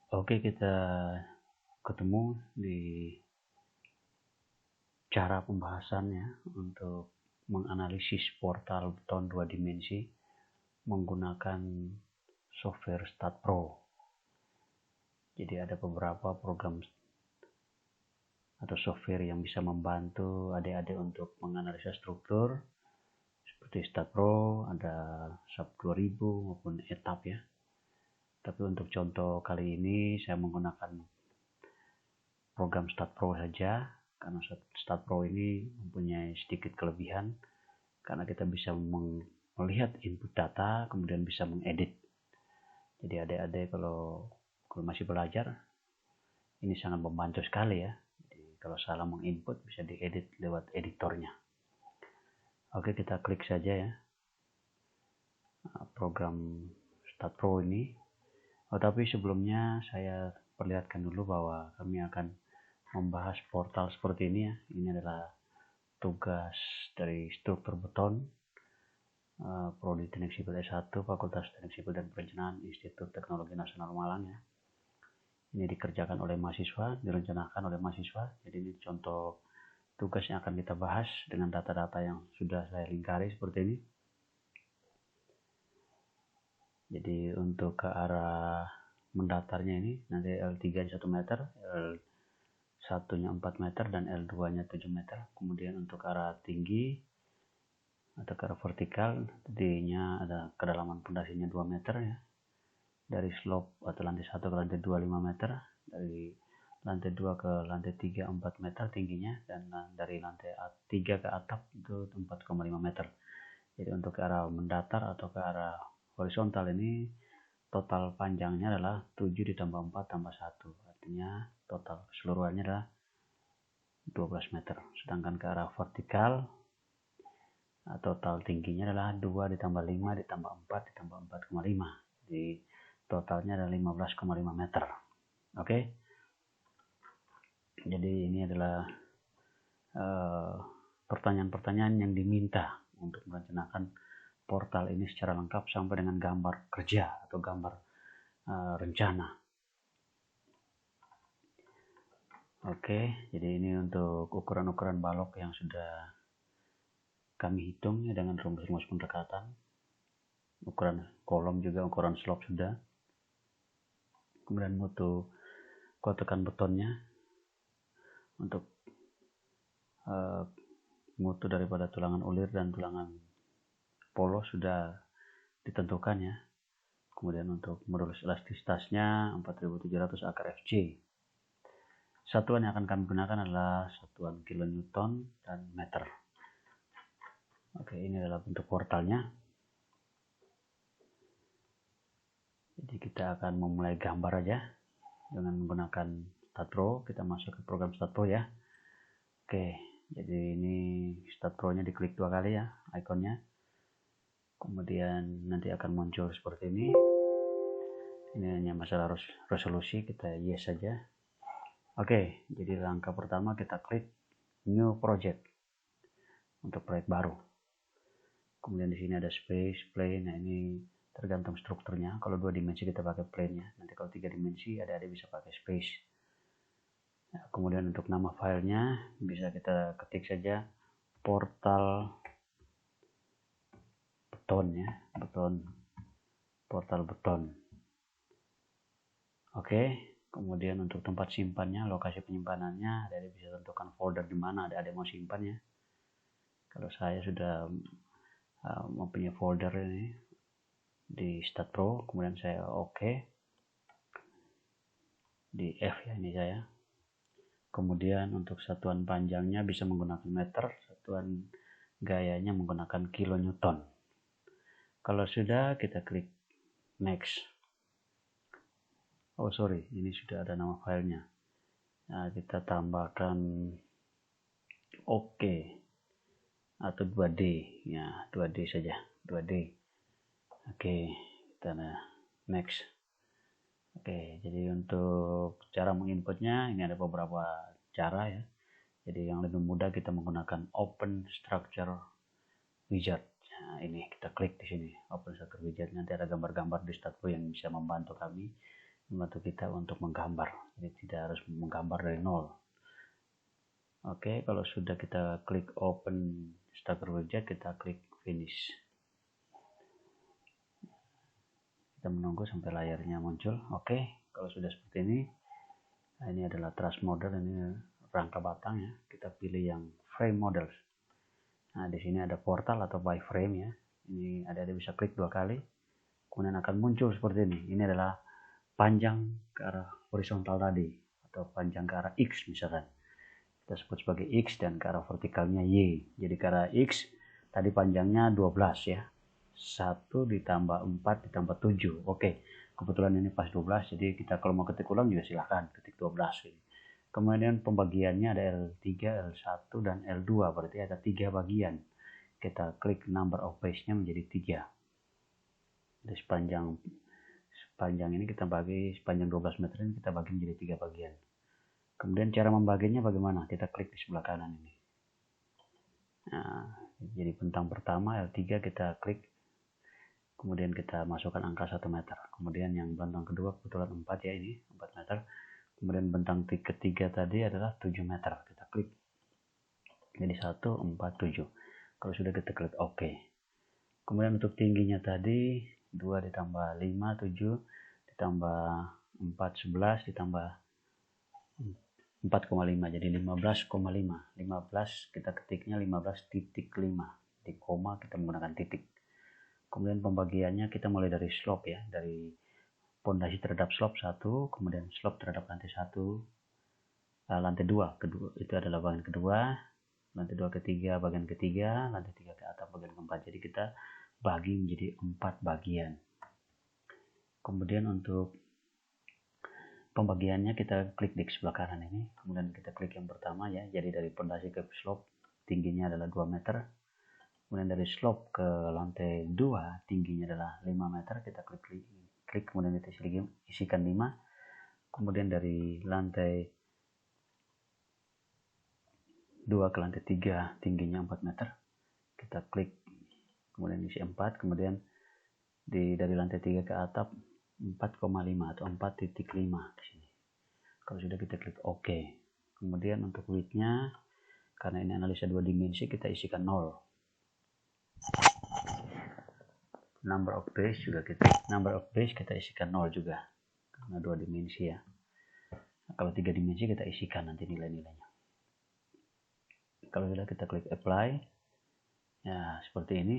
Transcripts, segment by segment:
Oke, kita ketemu di cara pembahasannya untuk menganalisis portal beton 2 dimensi menggunakan software StatPro. Jadi ada beberapa program atau software yang bisa membantu adik-adik untuk menganalisa struktur seperti StatPro, ada SAP 2000 maupun ETAP ya. Tapi untuk contoh kali ini saya menggunakan program StatPro saja, karena StatPro ini mempunyai sedikit kelebihan karena kita bisa melihat input data kemudian bisa mengedit. Jadi adik-adik kalau masih belajar ini sangat membantu sekali ya. Jadi kalau salah menginput bisa diedit lewat editornya. Oke, kita klik saja ya program StatPro ini. Tapi sebelumnya saya perlihatkan dulu bahwa kami akan membahas portal seperti ini ya. Ini adalah tugas dari struktur beton Prodi Teknik Sipil S1 Fakultas Teknik Sipil dan Perencanaan Institut Teknologi Nasional Malang ya. Ini dikerjakan oleh mahasiswa, direncanakan oleh mahasiswa. Jadi ini contoh tugas yang akan kita bahas dengan data-data yang sudah saya lingkari seperti ini. Jadi untuk ke arah mendatarnya ini nanti L3 nya 1 meter, L1 nya 4 meter dan L2 nya 7 meter. Kemudian untuk arah tinggi atau ke arah vertikal, D-nya ada kedalaman pondasinya 2 meter ya. Dari slope atau lantai 1 ke lantai 2 5 meter, dari lantai 2 ke lantai 3 4 meter tingginya, dan dari lantai 3 ke atap itu 4,5 meter. Jadi untuk ke arah mendatar atau ke arah horizontal ini total panjangnya adalah 7 ditambah 4 tambah 1, artinya total keseluruhannya adalah 12 meter. Sedangkan ke arah vertikal total tingginya adalah 2 ditambah 5 ditambah 4 ditambah 4,5. Jadi totalnya adalah 15,5 meter. Oke. Jadi ini adalah pertanyaan-pertanyaan yang diminta untuk merencanakan portal ini secara lengkap sampai dengan gambar kerja atau gambar rencana. Oke, jadi ini untuk ukuran-ukuran balok yang sudah kami hitung ya dengan rumus-rumus pendekatan. Ukuran kolom juga, ukuran slope sudah. Kemudian mutu kotakan betonnya untuk mutu daripada tulangan ulir dan tulangan polos sudah ditentukan ya. Kemudian untuk modulus elastisitasnya 4700 akar Fj. Satuan yang akan kami gunakan adalah satuan kilonewton dan meter. Oke, ini adalah bentuk portalnya. Jadi kita akan memulai gambar aja dengan menggunakan StatPro. Kita masuk ke program StatPro ya. Oke, jadi ini StatPro-nya diklik 2 kali ya ikonnya. Kemudian nanti akan muncul seperti ini. Ini hanya masalah resolusi, kita yes saja. Oke, jadi langkah pertama kita klik new project untuk proyek baru. Kemudian di sini ada space, plane. Nah ini tergantung strukturnya. Kalau 2 dimensi kita pakai plane-nya. Nanti kalau 3 dimensi ada bisa pakai space. Nah, kemudian untuk nama filenya bisa kita ketik saja portal beton ya, beton, portal beton. Oke, kemudian untuk tempat simpannya, lokasi penyimpanannya, ada bisa tentukan folder di mana ada mau simpannya. Kalau saya sudah mempunyai folder ini di StatPro, kemudian saya oke di F ya, ini saya. Kemudian untuk satuan panjangnya bisa menggunakan meter, satuan gayanya menggunakan kilonewton. Kalau sudah kita klik next. Oh sorry, ini sudah ada nama filenya. Nah, kita tambahkan oke atau 2D ya, 2D saja, 2D. Oke, kita next. Oke, jadi untuk cara menginputnya ini ada beberapa cara ya. Jadi yang lebih mudah kita menggunakan Open Structure Wizard. Nah, ini kita klik di sini Open Structure Wizard. Nanti ada gambar-gambar di StatPro yang bisa membantu kami membantu kita untuk menggambar, jadi tidak harus menggambar dari nol. Oke, kalau sudah kita klik open Stacker Widget, kita klik finish. Kita menunggu sampai layarnya muncul. Oke, kalau sudah seperti ini, nah ini adalah truss model, ini rangka batang ya. Kita pilih yang frame models. Nah, di sini ada portal atau by frame ya. Ini ada bisa klik 2 kali, kemudian akan muncul seperti ini. Ini adalah panjang ke arah horizontal tadi, atau panjang ke arah X misalkan. Kita sebut sebagai X, dan ke arah vertikalnya Y. Jadi ke arah X tadi panjangnya 12 ya. 1 ditambah 4 ditambah 7. Oke, kebetulan ini pas 12, jadi kita kalau mau ketik ulang juga silahkan ketik 12 ini. Kemudian pembagiannya ada L3, L1, dan L2, berarti ada 3 bagian. Kita klik number of page-nya menjadi 3. Jadi sepanjang ini kita bagi, sepanjang 12 meter ini kita bagi menjadi 3 bagian. Kemudian cara membaginya bagaimana? Kita klik di sebelah kanan ini. Nah, jadi bentang pertama L3 kita klik, kemudian kita masukkan angka 1 meter. Kemudian yang bentang kedua kebetulan 4 ya, ini 4 meter. Kemudian bentang ketiga tadi adalah 7 meter. Kita klik. Jadi 1, 4, 7. Kalau sudah kita klik OK. Kemudian untuk tingginya tadi 2 ditambah 5, 7 ditambah 4, 11 ditambah 4,5, jadi 15,5. 15 kita ketiknya 15,5. Di koma kita menggunakan titik. Kemudian pembagiannya kita mulai dari slope ya, dari pondasi terhadap slope 1, kemudian slope terhadap lantai 1, lantai 2, kedua itu adalah bagian kedua, lantai 2 ketiga bagian ketiga, lantai 3 ke atas bagian keempat. Jadi kita bagi menjadi 4 bagian. Kemudian untuk pembagiannya kita klik di sebelah kanan ini, kemudian kita klik yang pertama ya, jadi dari pondasi ke slope tingginya adalah 2 meter. Kemudian dari slope ke lantai 2 tingginya adalah 5 meter, kita klik kemudian kita isikan 5. Kemudian dari lantai 2 ke lantai 3 tingginya 4 meter, kita klik kemudian isi 4. Kemudian dari lantai 3 ke atap 4,5 atau 4,5 di sini. Kalau sudah kita klik OK. Kemudian untuk width-nya, karena ini analisa 2 dimensi, kita isikan 0. Number of page kita isikan 0 juga, karena 2 dimensi ya. Nah, kalau 3 dimensi kita isikan nanti nilai-nilainya. Kalau sudah kita klik apply, ya seperti ini.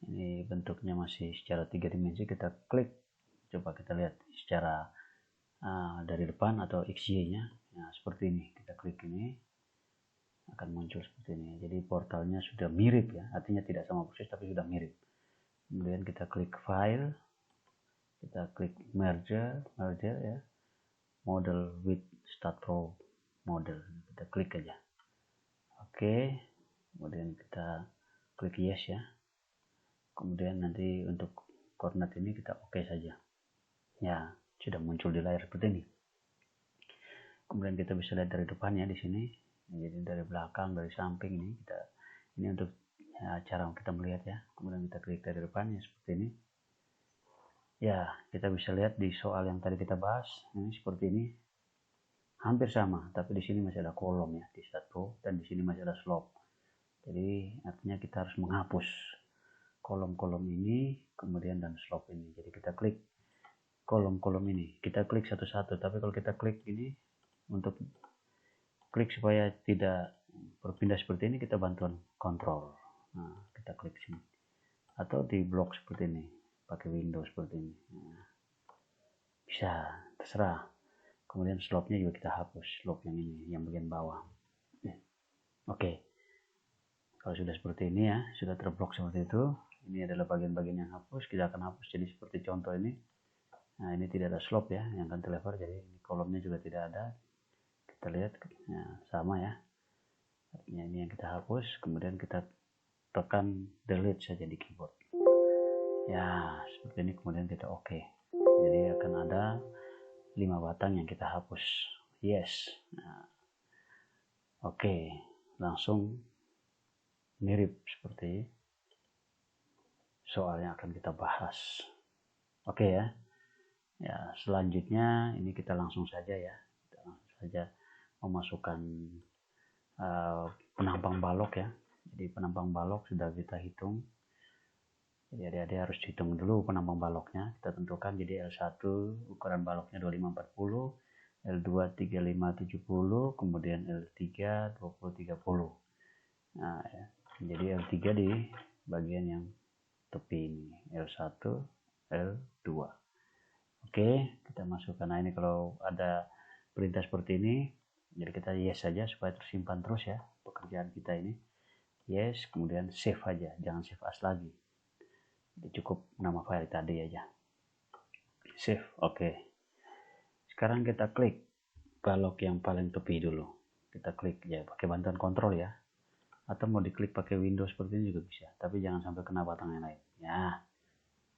Ini bentuknya masih secara 3 dimensi. Kita klik, coba kita lihat secara dari depan atau XY-nya. Nah, seperti ini. Kita klik ini, akan muncul seperti ini. Jadi portalnya sudah mirip ya, artinya tidak sama persis tapi sudah mirip. Kemudian kita klik file, kita klik merger ya, model with start row model, kita klik aja. Oke, kemudian kita klik yes ya. Kemudian nanti untuk koordinat ini kita oke saja. Ya, sudah muncul di layar seperti ini. Kemudian kita bisa lihat dari depannya di sini. Jadi dari belakang, dari samping ini untuk ya, cara kita melihat ya. Kemudian kita klik dari depannya seperti ini. Ya, kita bisa lihat di soal yang tadi kita bahas, ini seperti ini. Hampir sama, tapi di sini masih ada kolom ya, di satu, dan di sini masih ada slope. Jadi artinya kita harus menghapus kolom-kolom ini, kemudian dan slope ini. Jadi kita klik kolom-kolom ini, kita klik satu-satu. Tapi kalau kita klik ini, untuk klik supaya tidak berpindah seperti ini, kita bantuan kontrol. Nah, kita klik sini, atau di blok seperti ini, pakai window seperti ini. Nah, bisa, terserah. Kemudian slope-nya juga kita hapus, slope yang ini, yang bagian bawah. Oke. Kalau sudah seperti ini ya, sudah terblok seperti itu, ini adalah bagian-bagian yang hapus, kita akan hapus jadi seperti contoh ini. Nah, ini tidak ada slope ya, yang cantilever, jadi ini kolomnya juga tidak ada. Kita lihat, ya, sama ya. Artinya ini yang kita hapus, kemudian kita tekan delete saja di keyboard. Ya, seperti ini, kemudian kita oke. Jadi akan ada 5 batang yang kita hapus. Yes. Nah, oke, langsung mirip seperti soal yang akan kita bahas. Oke ya. Ya, selanjutnya ini kita langsung saja ya, kita langsung saja memasukkan penampang balok ya. Jadi penampang balok sudah kita hitung. Jadi adik-adik harus hitung dulu penampang baloknya. Kita tentukan jadi L1 ukuran baloknya 2540, L2 3570, kemudian L3 2030. Nah, ya. Jadi L3 di bagian yang tepi ini, L1, L2. Oke, kita masukkan. Nah, ini kalau ada perintah seperti ini, jadi kita yes saja supaya tersimpan terus ya pekerjaan kita ini. Yes, kemudian save aja, jangan save as lagi. Jadi cukup nama file tadi aja. Save, oke. Sekarang kita klik balok yang paling tepi dulu. Kita klik ya pakai bantuan kontrol ya. Atau mau diklik pakai Windows seperti ini juga bisa, tapi jangan sampai kena batang yang lain. Ya,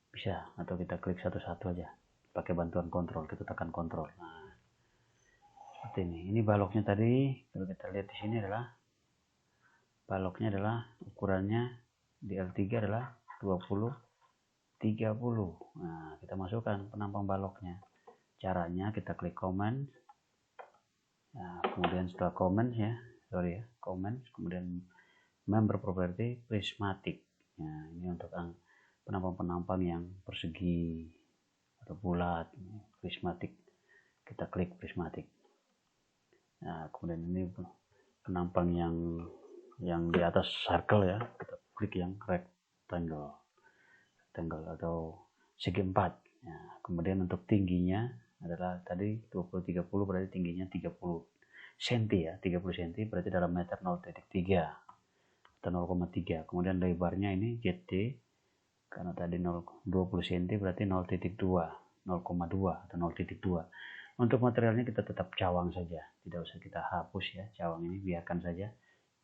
bisa. Atau kita klik satu-satu aja pakai bantuan kontrol, kita tekan kontrol. Nah, seperti ini. Ini baloknya tadi, kalau kita lihat di sini adalah baloknya adalah ukurannya di L3 adalah 20 30. Nah, kita masukkan penampang baloknya. Caranya kita klik command. Nah, kemudian setelah command ya, command, kemudian member property prismatic. Nah, ini untuk penampang-penampang yang persegi atau bulat, prismatic. Kita klik prismatic. Nah, kemudian ini penampang yang di atas circle ya, kita klik yang rectangle atau segi 4. Nah, kemudian untuk tingginya adalah tadi 20-30 berarti tingginya 30 cm ya, 30 cm berarti dalam meter 0,3 atau 0,3. Kemudian lebarnya ini ZD karena tadi 20 cm berarti 0,2 atau 0,2. Untuk materialnya kita tetap cawang saja, tidak usah kita hapus ya, cawang ini biarkan saja,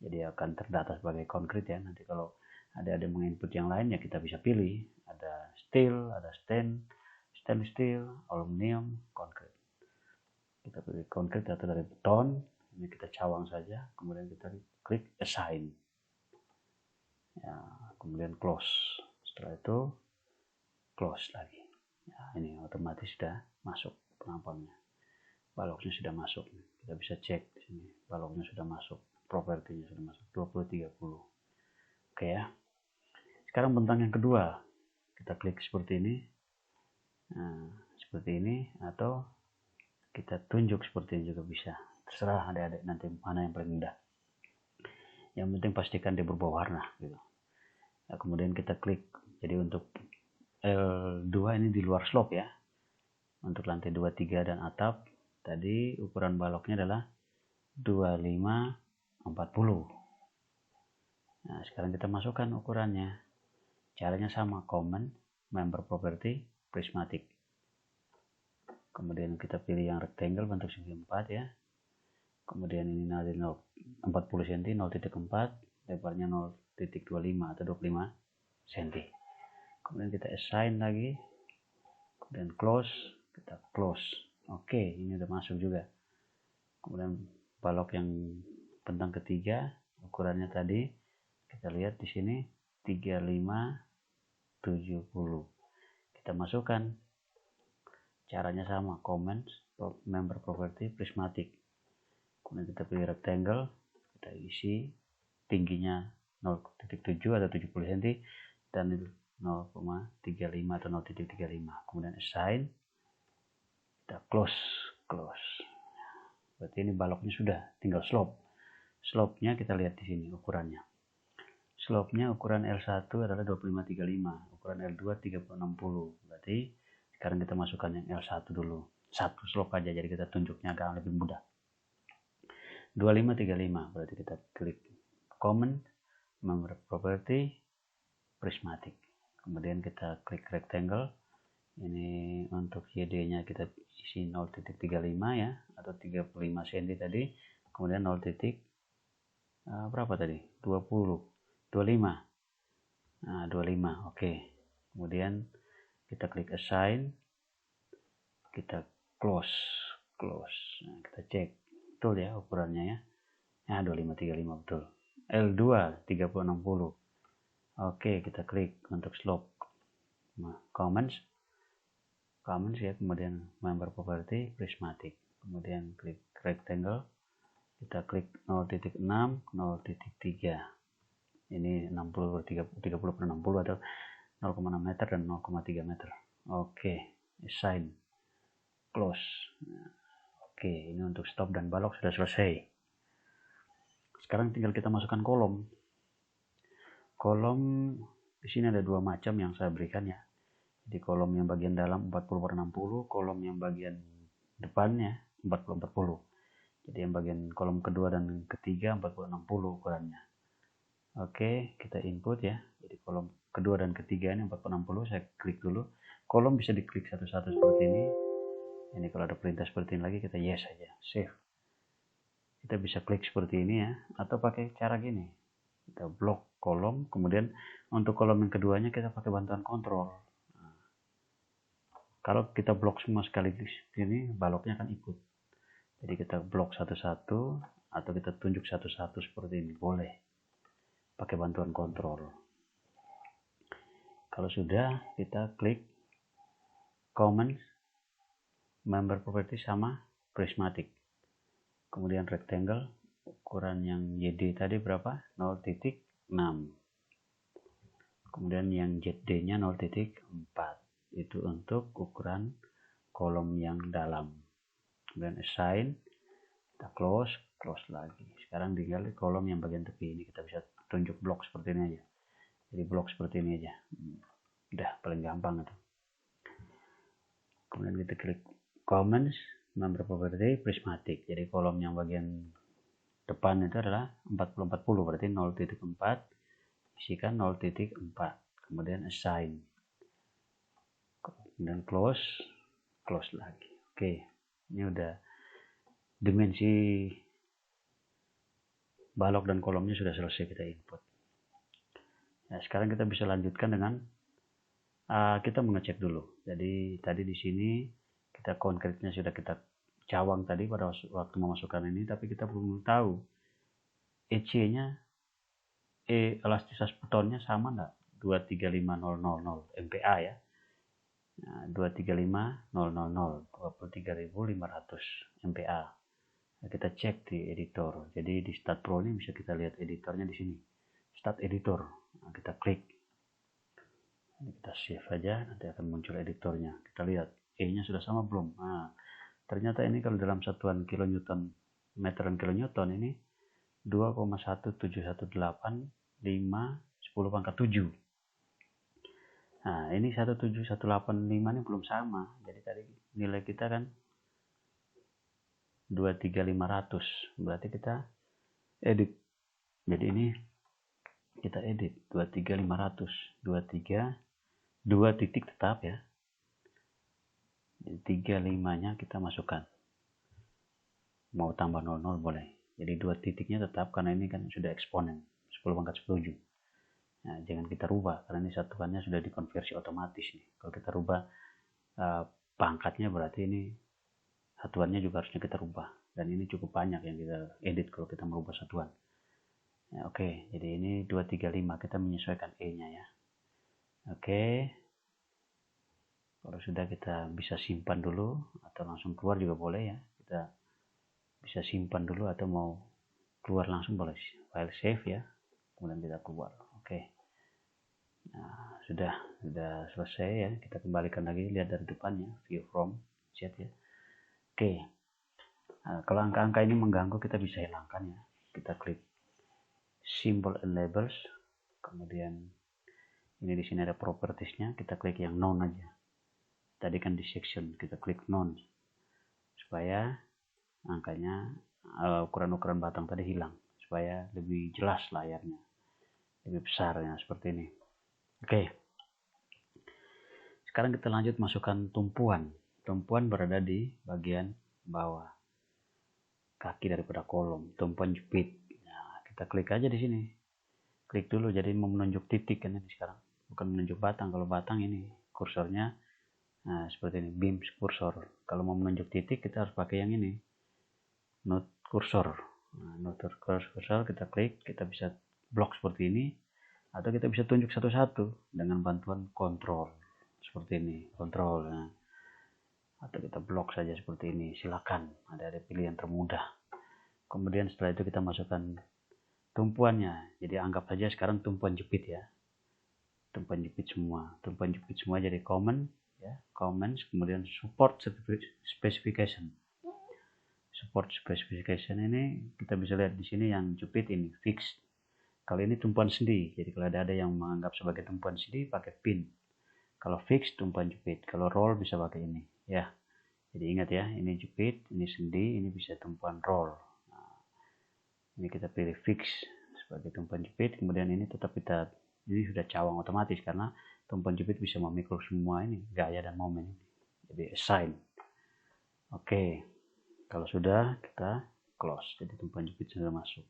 jadi akan terdata sebagai konkrit ya. Nanti kalau ada menginput yang lain ya kita bisa pilih, ada steel, ada stainless steel, aluminium, konkrit. Kita pilih konkrit atau dari beton, ini kita cawang saja, kemudian kita klik assign ya, kemudian close. Setelah itu close lagi ya, ini otomatis sudah masuk penampangnya, baloknya sudah masuk. Kita bisa cek di sini, baloknya sudah masuk, propertinya sudah masuk 20-30. Oke ya. Sekarang bentang yang kedua, kita klik seperti ini. Nah, seperti ini, atau kita tunjuk seperti ini juga bisa. Terserah adik-adik nanti mana yang paling mudah. Yang penting pastikan dia berubah warna gitu. Nah, kemudian kita klik. Jadi untuk L2 ini di luar slope ya. Untuk lantai 2, 3 dan atap tadi ukuran baloknya adalah 25-40. Nah, sekarang kita masukkan ukurannya. Caranya sama, command, member property, prismatic. Kemudian kita pilih yang rectangle bentuk segi 4 ya. Kemudian ini nanti 40 cm, 0.4, lebarnya 0.25 atau 25 cm. Kemudian kita assign lagi. Kemudian close, kita close. Oke, ini udah masuk juga. Kemudian balok yang bentang ketiga, ukurannya tadi kita lihat di sini 35-70. Kita masukkan. Caranya sama, command, member property, prismatic. Kemudian kita pilih rectangle, kita isi tingginya 0.7 atau 70 cm dan 0,35 atau 0.35. Kemudian assign, kita close. Berarti ini baloknya sudah, tinggal slope. Slope-nya kita lihat di sini ukurannya. Slope-nya ukuran L1 adalah 25-35, ukuran L2 30-60. Berarti sekarang kita masukkan yang L1 dulu. Satu slope aja, jadi kita tunjuknya agak lebih mudah. 25-35, berarti kita klik command, member property, prismatic. Kemudian kita klik rectangle. Ini untuk YD-nya kita isi 0.35 ya, atau 35 cm tadi. Kemudian 0. Berapa tadi? 25. Nah, 25. Oke. Kemudian kita klik assign. Kita close. Nah, kita cek. Betul ya ukurannya ya. Nah, 25-35 betul. L2 30-60. Oke, kita klik untuk slope. Nah, comments. commons ya, kemudian member property prismatic, kemudian klik rectangle, kita klik 0.6 0.3, ini 60 per 60 atau 0,6 meter dan 0,3 meter. Oke, assign, close. Oke, ini untuk stop dan balok sudah selesai. Sekarang tinggal kita masukkan kolom. Kolom di sini ada dua macam yang saya berikan ya. Jadi kolom yang bagian dalam 40 per 60, kolom yang bagian depannya 40 per 40. Jadi yang bagian kolom kedua dan ketiga 40 60 ukurannya. Oke, kita input ya. Jadi kolom kedua dan ketiga ini 40 60, saya klik dulu. Kolom bisa diklik satu-satu seperti ini. Ini kalau ada perintah seperti ini lagi kita yes saja, save. Kita bisa klik seperti ini ya, atau pakai cara gini. Kita blok kolom, kemudian untuk kolom yang keduanya kita pakai bantuan kontrol. Kalau kita blok semua sekaligus ini, baloknya akan ikut. Jadi kita blok satu-satu atau kita tunjuk satu-satu seperti ini, boleh. Pakai bantuan kontrol. Kalau sudah, kita klik commons, member property sama prismatic. Kemudian rectangle, ukuran yang YD tadi berapa? 0.6. Kemudian yang ZD-nya 0.4. Itu untuk ukuran kolom yang dalam. Kemudian assign, kita close lagi. Sekarang tinggal kolom yang bagian tepi ini kita bisa tunjuk blok seperti ini aja. Jadi blok seperti ini aja. Udah paling gampang itu. Kemudian kita klik commons, member property prismatic. Jadi kolom yang bagian depan itu adalah 40 40, berarti 0.4 isikan 0.4. Kemudian assign. Kemudian close lagi. Oke, ini udah dimensi balok dan kolomnya sudah selesai kita input. Nah, sekarang kita bisa lanjutkan dengan kita mengecek dulu. Jadi tadi di sini kita konkretnya sudah kita cawang tadi pada waktu memasukkan ini, tapi kita belum tahu EC-nya, elastisitas betonnya sama enggak? 235000 MPa ya. Nah, 235000 23500 MPa. Nah, kita cek di editor. Jadi di Stat Pro ini bisa kita lihat editornya di sini. Start editor. Nah, kita klik. Ini kita save aja, nanti akan muncul editornya. Kita lihat E-nya sudah sama belum? Nah, ternyata ini kalau dalam satuan kilonewton meter dan kilonewton ini 2,17185 10 pangkat 7. Nah, ini 17185 ini belum sama. Jadi tadi nilai kita kan 23500. Berarti kita edit. Jadi ini kita edit 23500. 2 titik tetap ya. Jadi 35-nya kita masukkan. Mau tambah 00 boleh. Jadi 2 titiknya tetap karena ini kan sudah eksponen 10 pangkat 17. Nah, jangan kita rubah karena ini satuannya sudah dikonversi otomatis nih. Kalau kita rubah pangkatnya berarti ini satuannya juga harusnya kita rubah. Dan ini cukup banyak yang kita edit kalau kita merubah satuan. Ya, oke, jadi ini 235 kita menyesuaikan E-nya ya. Oke. Kalau sudah kita bisa simpan dulu atau langsung keluar juga boleh ya. Kita bisa simpan dulu atau mau keluar langsung boleh. File save ya. Kemudian kita keluar. Oke. Nah, sudah selesai ya. Kita kembalikan lagi, lihat dari depannya, view from chat ya. Oke. Nah, kalau angka-angka ini mengganggu kita bisa hilangkan ya. Kita klik symbol and labels. Kemudian ini di sini ada propertiesnya, kita klik yang none aja. Tadi kan di section kita klik none supaya angkanya ukuran-ukuran batang tadi hilang, supaya lebih jelas layarnya, lebih besar ya seperti ini. Oke. Sekarang kita lanjut masukkan tumpuan. Tumpuan berada di bagian bawah kaki daripada kolom, tumpuan jepit. Nah, kita klik aja di sini. Klik dulu, jadi mau menunjuk titik kan ini sekarang, bukan menunjuk batang. Kalau batang ini kursornya nah seperti ini, beam kursor. Kalau mau menunjuk titik kita harus pakai yang ini, node kursor. Nah, node kursor kita klik, kita bisa blok seperti ini atau kita bisa tunjuk satu-satu dengan bantuan kontrol seperti ini, kontrol. Nah, atau kita blok saja seperti ini, silakan, ada pilihan termudah. Kemudian setelah itu kita masukkan tumpuannya, jadi anggap saja sekarang tumpuan jepit ya, tumpuan jepit semua jadi common ya, comments, kemudian support specification. Support specification ini kita bisa lihat di sini yang jepit ini fixed. Kalau ini tumpuan sendi, jadi kalau ada yang menganggap sebagai tumpuan sendi pakai pin. Kalau fixed tumpuan jepit, kalau roll bisa pakai ini ya. Jadi ingat ya, ini jepit, ini sendi, ini bisa tumpuan roll. Nah, ini kita pilih fix sebagai tumpuan jepit, kemudian ini tetap ini sudah cawang otomatis karena tumpuan jepit bisa memikul semua ini gaya dan momen. Jadi assign. Oke, kalau sudah kita close, jadi tumpuan jepit sudah masuk.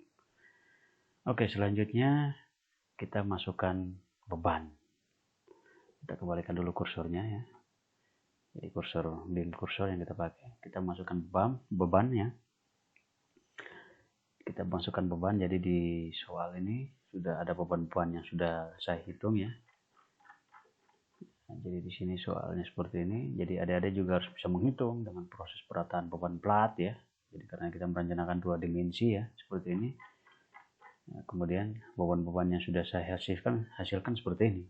Oke, selanjutnya kita masukkan beban. Kita kembalikan dulu kursornya ya. Jadi beam kursor yang kita pakai, kita masukkan bebannya. Kita masukkan beban, jadi di soal ini sudah ada beban-beban yang sudah saya hitung ya. Nah, jadi di sini soalnya seperti ini, jadi adik-adik juga harus bisa menghitung dengan proses perataan beban plat ya. Jadi karena kita merencanakan 2 dimensi ya, seperti ini. Nah, kemudian beban-beban yang sudah saya hasilkan seperti ini.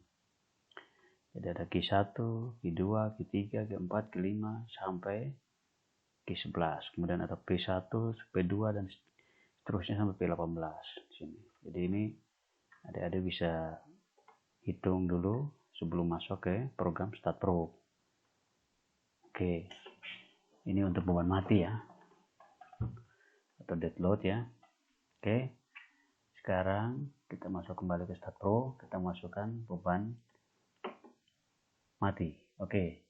Jadi ada Q1, Q2, Q3, Q4, Q5 sampai Q11. Kemudian ada P1, P2 dan seterusnya sampai P18 di sini. Jadi ini adik-adik bisa hitung dulu sebelum masuk ke program Start Pro. Oke. Ini untuk beban mati ya. Atau dead load ya. Oke. Sekarang kita masuk kembali ke Start Pro, kita masukkan beban mati. Oke,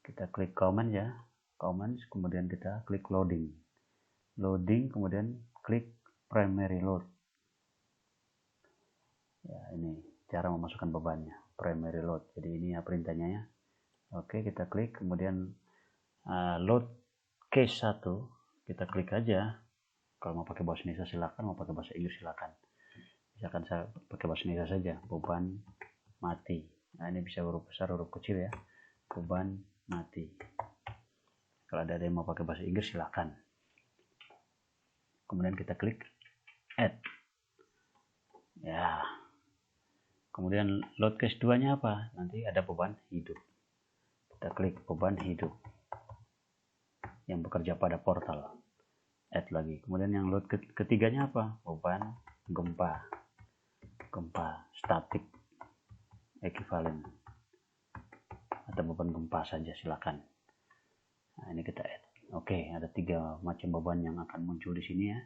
kita klik command ya, commands, kemudian kita klik loading, kemudian klik primary load ya. Ini cara memasukkan bebannya, primary load. Jadi ini ya perintahnya ya. Oke, kita klik, kemudian load case 1 kita klik aja. Kalau mau pakai bahasa Indonesia silakan, mau pakai bahasa Inggris silakan. Misalkan saya pakai bahasa Indonesia saja, beban mati. Nah, ini bisa huruf besar, huruf kecil ya. Beban mati. Kalau ada yang mau pakai bahasa Inggris silakan. Kemudian kita klik add. Ya. Kemudian load case 2-nya apa? Nanti ada beban hidup. Kita klik beban hidup yang bekerja pada portal. Add lagi. Kemudian yang load ketiganya apa? Beban gempa. Gempa statik ekuivalen atau beban gempa saja silakan. Nah, ini kita add. Oke, ada 3 macam beban yang akan muncul di sini ya.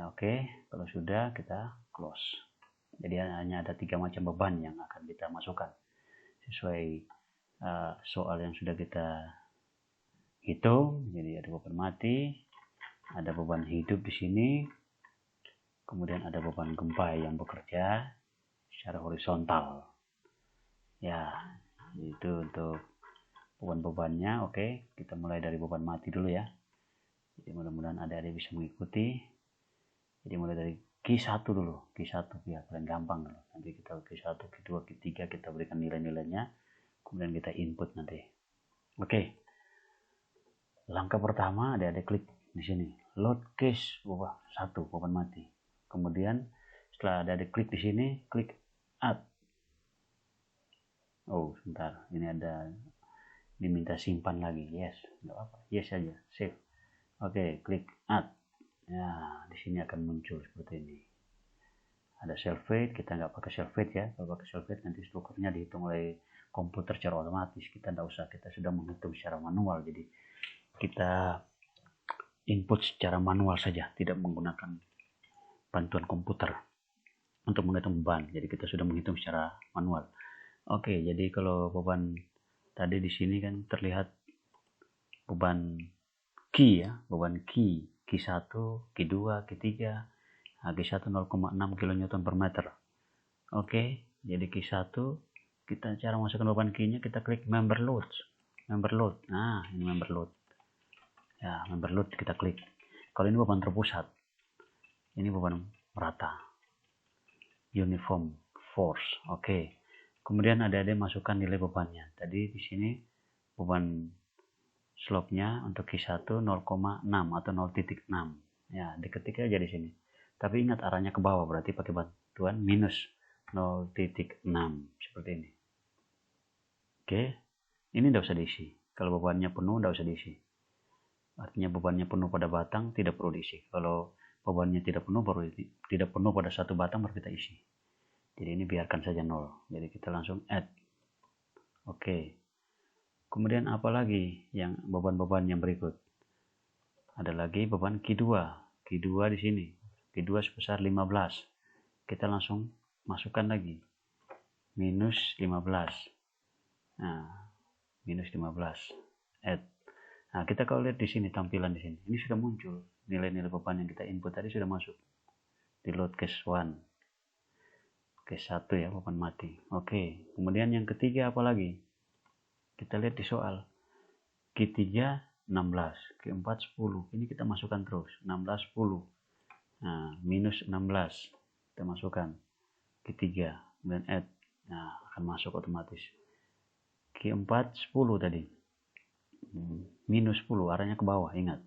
Oke, kalau sudah kita close. Jadi hanya ada 3 macam beban yang akan kita masukkan sesuai soal yang sudah kita hitung. Jadi ada beban mati, ada beban hidup di sini, kemudian ada beban gempa yang bekerja secara horizontal. Ya, itu untuk beban-bebannya. Oke, kita mulai dari beban mati dulu ya. Jadi mudah-mudahan adik-adik bisa mengikuti. Jadi mulai dari Q1 dulu, Q1 ya paling gampang dulu. Nanti kita Q1, Q2, Q3 kita berikan nilai-nilainya, kemudian kita input nanti. Oke. Langkah pertama adik-adik klik di sini, load case 1 beban mati. Kemudian setelah adik-adik klik di sini, klik add. Oh, sebentar, ini ada diminta simpan lagi. Yes, nggak apa, yes saja, save. Oke, klik add. Ya, di sini akan muncul seperti ini. Ada self-fade, kita nggak pakai self-fade ya. Kalau pakai self-fade nanti strukturnya dihitung oleh komputer secara otomatis. Kita nggak usah, kita sudah menghitung secara manual. Jadi kita input secara manual saja, tidak menggunakan bantuan komputer untuk menghitung beban. Jadi kita sudah menghitung secara manual. Oke, jadi kalau beban tadi di sini kan terlihat beban Q ya, beban Q1, Q2, Q3, Q1 0,6 kN per meter. Oke, jadi Q1 kita cara masukkan beban Q-nya kita klik member load. Nah, ini member load. Ya, member load kita klik. Kalau ini beban terpusat. Ini beban merata. Uniform force. Oke. Kemudian ada masukkan nilai bebannya. Tadi di sini beban slope-nya untuk Q1 0,6 atau 0,6. Ya, diketik aja di sini. Tapi ingat arahnya ke bawah, berarti pakai bantuan minus 0,6 seperti ini. Oke, ini tidak usah diisi. Kalau bebannya penuh tidak usah diisi. Artinya bebannya penuh pada batang tidak perlu diisi. Kalau bebannya tidak penuh pada satu batang baru kita isi. Jadi ini biarkan saja 0. Jadi kita langsung add. Oke. Kemudian apa lagi yang beban-beban yang berikut? Ada lagi beban Q2. Q2 di sini. Q2 sebesar 15. Kita langsung masukkan lagi. Minus 15. Nah, minus 15. Add. Nah, kita kalau lihat di sini tampilan di sini. Ini sudah muncul. Nilai-nilai beban yang kita input tadi sudah masuk. Di load case 1. Case 1 ya, beban mati. Oke. Kemudian yang ketiga apa lagi? Kita lihat di soal. Q3 16, Q4 10. Ini kita masukkan terus. 16 10. Nah, minus 16. Kita masukkan. Q3 dan add. Nah, akan masuk otomatis. Q4 10 tadi. Minus 10 arahnya ke bawah, ingat.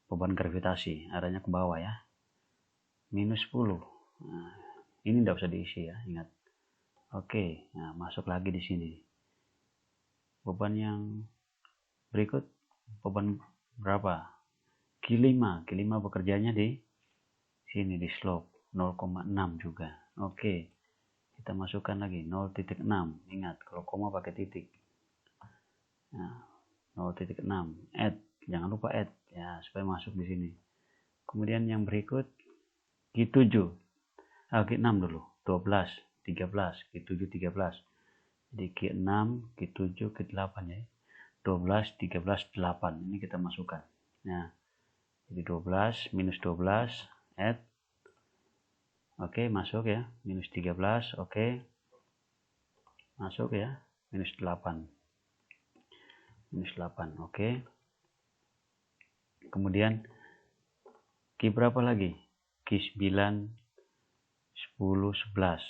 Beban gravitasi arahnya ke bawah ya. Minus 10. Nah, ini tidak usah diisi ya, ingat. Oke, nah masuk lagi di sini. Beban yang berikut, beban berapa? Q5 bekerjanya di sini di slope 0,6 juga. Oke, kita masukkan lagi 0,6. Ingat kalau koma pakai titik. Nah, 0,6 add, jangan lupa add ya supaya masuk di sini. Kemudian yang berikut Q7, Q6 dulu, 12, 13, Q7 13. Jadi Q6, Q7, Q8 ya. 12, 13, 8. Ini kita masukkan. Nah, jadi 12 minus 12 add. Oke, masuk ya. Minus 13, oke. Masuk ya. Minus 8. Minus 8, oke. Kemudian Q berapa lagi? Q9, 10, 11.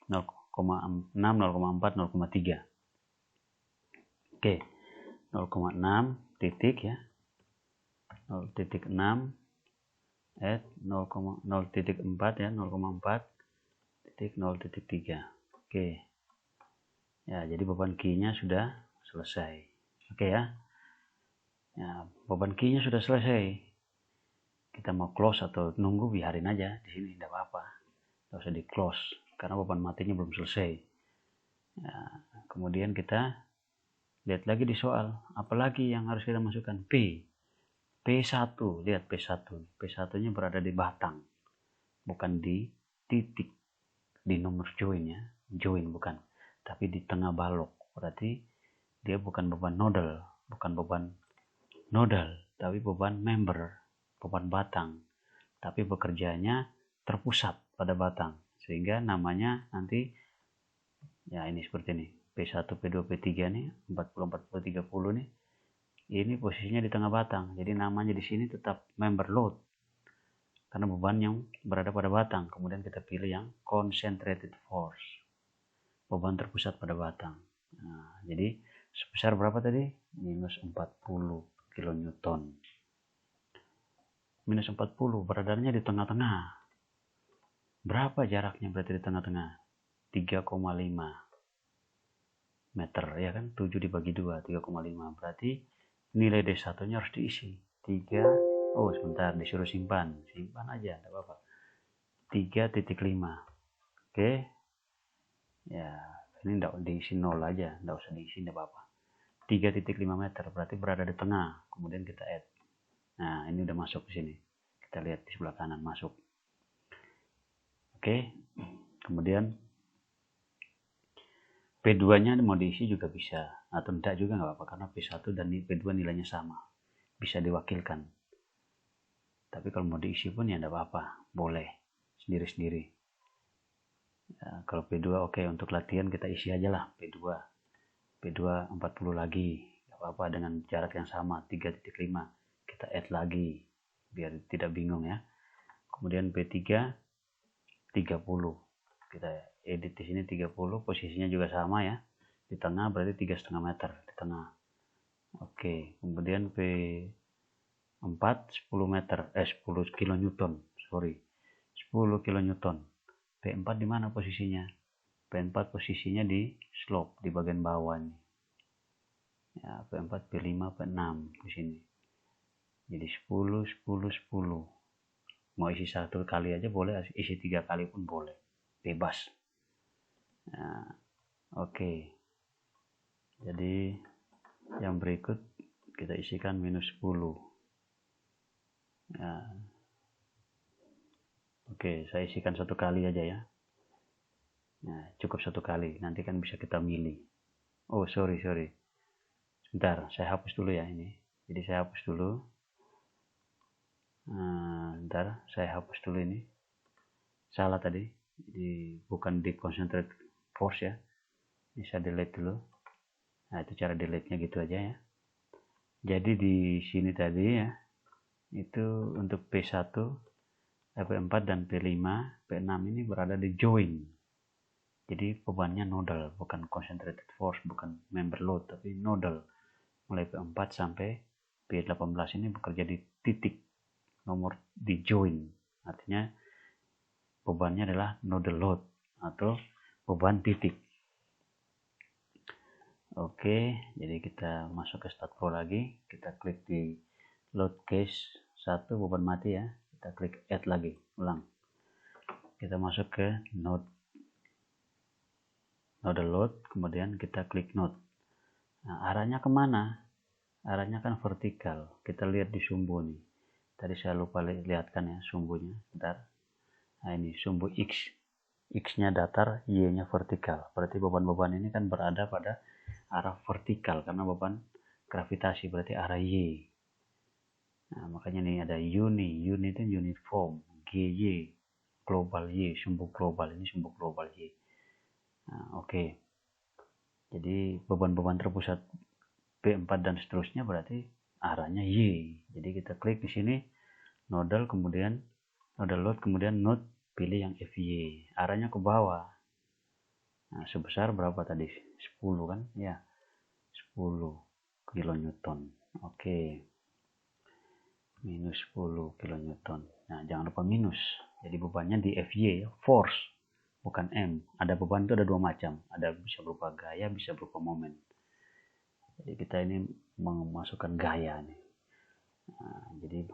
0,6, 0,4, 0,3. Oke. 0,6 titik ya. 0,6 add 0,4 ya, 0,4 titik 0,3. Oke. Ya, jadi beban Q-nya sudah selesai. Oke ya. Ya, beban Q-nya sudah selesai. Kita mau close atau nunggu, biarin aja di sini, tidak apa-apa. Tidak usah di close karena beban matinya belum selesai. Ya, kemudian kita lihat lagi di soal, apalagi yang harus kita masukkan? P1, lihat P1. P1-nya berada di batang, bukan di titik, di nomor join ya. Join bukan, tapi di tengah balok. Berarti dia bukan beban nodal, tapi beban member, beban batang. Tapi bekerjanya terpusat pada batang. Sehingga namanya nanti, ya ini seperti ini. P1, P2, P3 nih, 40, 40, 30 nih. Ini posisinya di tengah batang, jadi namanya di sini tetap member load karena beban yang berada pada batang. Kemudian kita pilih yang concentrated force, beban terpusat pada batang. Nah, jadi sebesar berapa tadi? Minus 40 kilonewton. Minus 40 beradanya di tengah-tengah. Berapa jaraknya berarti di tengah-tengah? 3,5 meter ya kan? 7 dibagi 2, 3,5. Berarti nilai D1-nya harus diisi. 3, oh sebentar, disuruh simpan aja, tidak apa-apa. 3,5. Oke. Ya, ini tidak diisi 0 aja, tidak usah diisi, tidak apa-apa. 3,5 meter, berarti berada di tengah. Kemudian kita add. Nah, ini udah masuk di sini. Kita lihat di sebelah kanan, masuk. Oke. Kemudian P2-nya mau diisi juga bisa, atau tidak juga nggak apa-apa, karena P1 dan P2 nilainya sama, bisa diwakilkan. Tapi kalau mau diisi pun ya tidak apa-apa, boleh sendiri-sendiri. Ya, kalau P2 oke, untuk latihan kita isi aja lah P2 40 lagi, nggak apa-apa, dengan jarak yang sama 3,5 kita add lagi biar tidak bingung ya. Kemudian P3 30, kita edit di sini 30, posisinya juga sama ya, di tengah berarti 3,5 meter di tengah. Oke, kemudian P4 10 meter, 10 kilonewton, sorry, 10 kilonewton. P4 di mana posisinya? P4 posisinya di slope, di bagian bawah nih. Ya, P4, P5, P6 di sini. Jadi 10, 10, 10. Mau isi 1 kali aja boleh, isi 3 kali pun boleh. Bebas. Nah, oke. Jadi yang berikut kita isikan minus 10. Ya. Oke, saya isikan 1 kali aja ya. Nah, cukup 1 kali, nanti kan bisa kita milih. Oh, sorry. Sebentar, saya hapus dulu ya ini. Jadi saya hapus dulu. Bentar, saya hapus dulu ini. Salah tadi. Jadi bukan di concentrate force ya. Ini saya delete dulu. Nah, itu cara delete-nya gitu aja ya. Jadi di sini tadi ya, itu untuk P1, P4 dan P5, P6 ini berada di join. Jadi bebannya nodal, bukan concentrated force, bukan member load, tapi nodal. Mulai P4 sampai P18 ini bekerja di titik nomor di join. Artinya bebannya adalah nodal load atau beban titik. Oke, jadi kita masuk ke start flow lagi. Kita klik di load case 1 beban mati ya. Kita klik add lagi, ulang. Kita masuk ke nodal load, kemudian kita klik node. Nah, arahnya kemana? Arahnya kan vertikal. Kita lihat di sumbu nih. Tadi saya lupa lihatkan ya sumbunya. Bentar. Nah, ini sumbu X. X-nya datar, Y-nya vertikal. Berarti beban-beban ini kan berada pada arah vertikal karena beban gravitasi, berarti arah Y. Nah, makanya nih ada U nih. U itu uniform. GY, global Y, sumbu global. Ini sumbu global Y. Nah, oke. Jadi beban-beban terpusat P4 dan seterusnya berarti arahnya Y. Jadi kita klik di sini nodal, kemudian nodal load, kemudian node, pilih yang FY. Arahnya ke bawah. Nah, sebesar berapa tadi? 10 kan? Ya. 10 kilonewton. Oke. Minus 10 kilonewton. Nah, jangan lupa minus. Jadi bebannya di FY ya, force, bukan M. Ada beban itu ada 2 macam. Ada bisa berupa gaya, bisa berupa momen. Jadi kita ini memasukkan gaya nih. Nah, jadi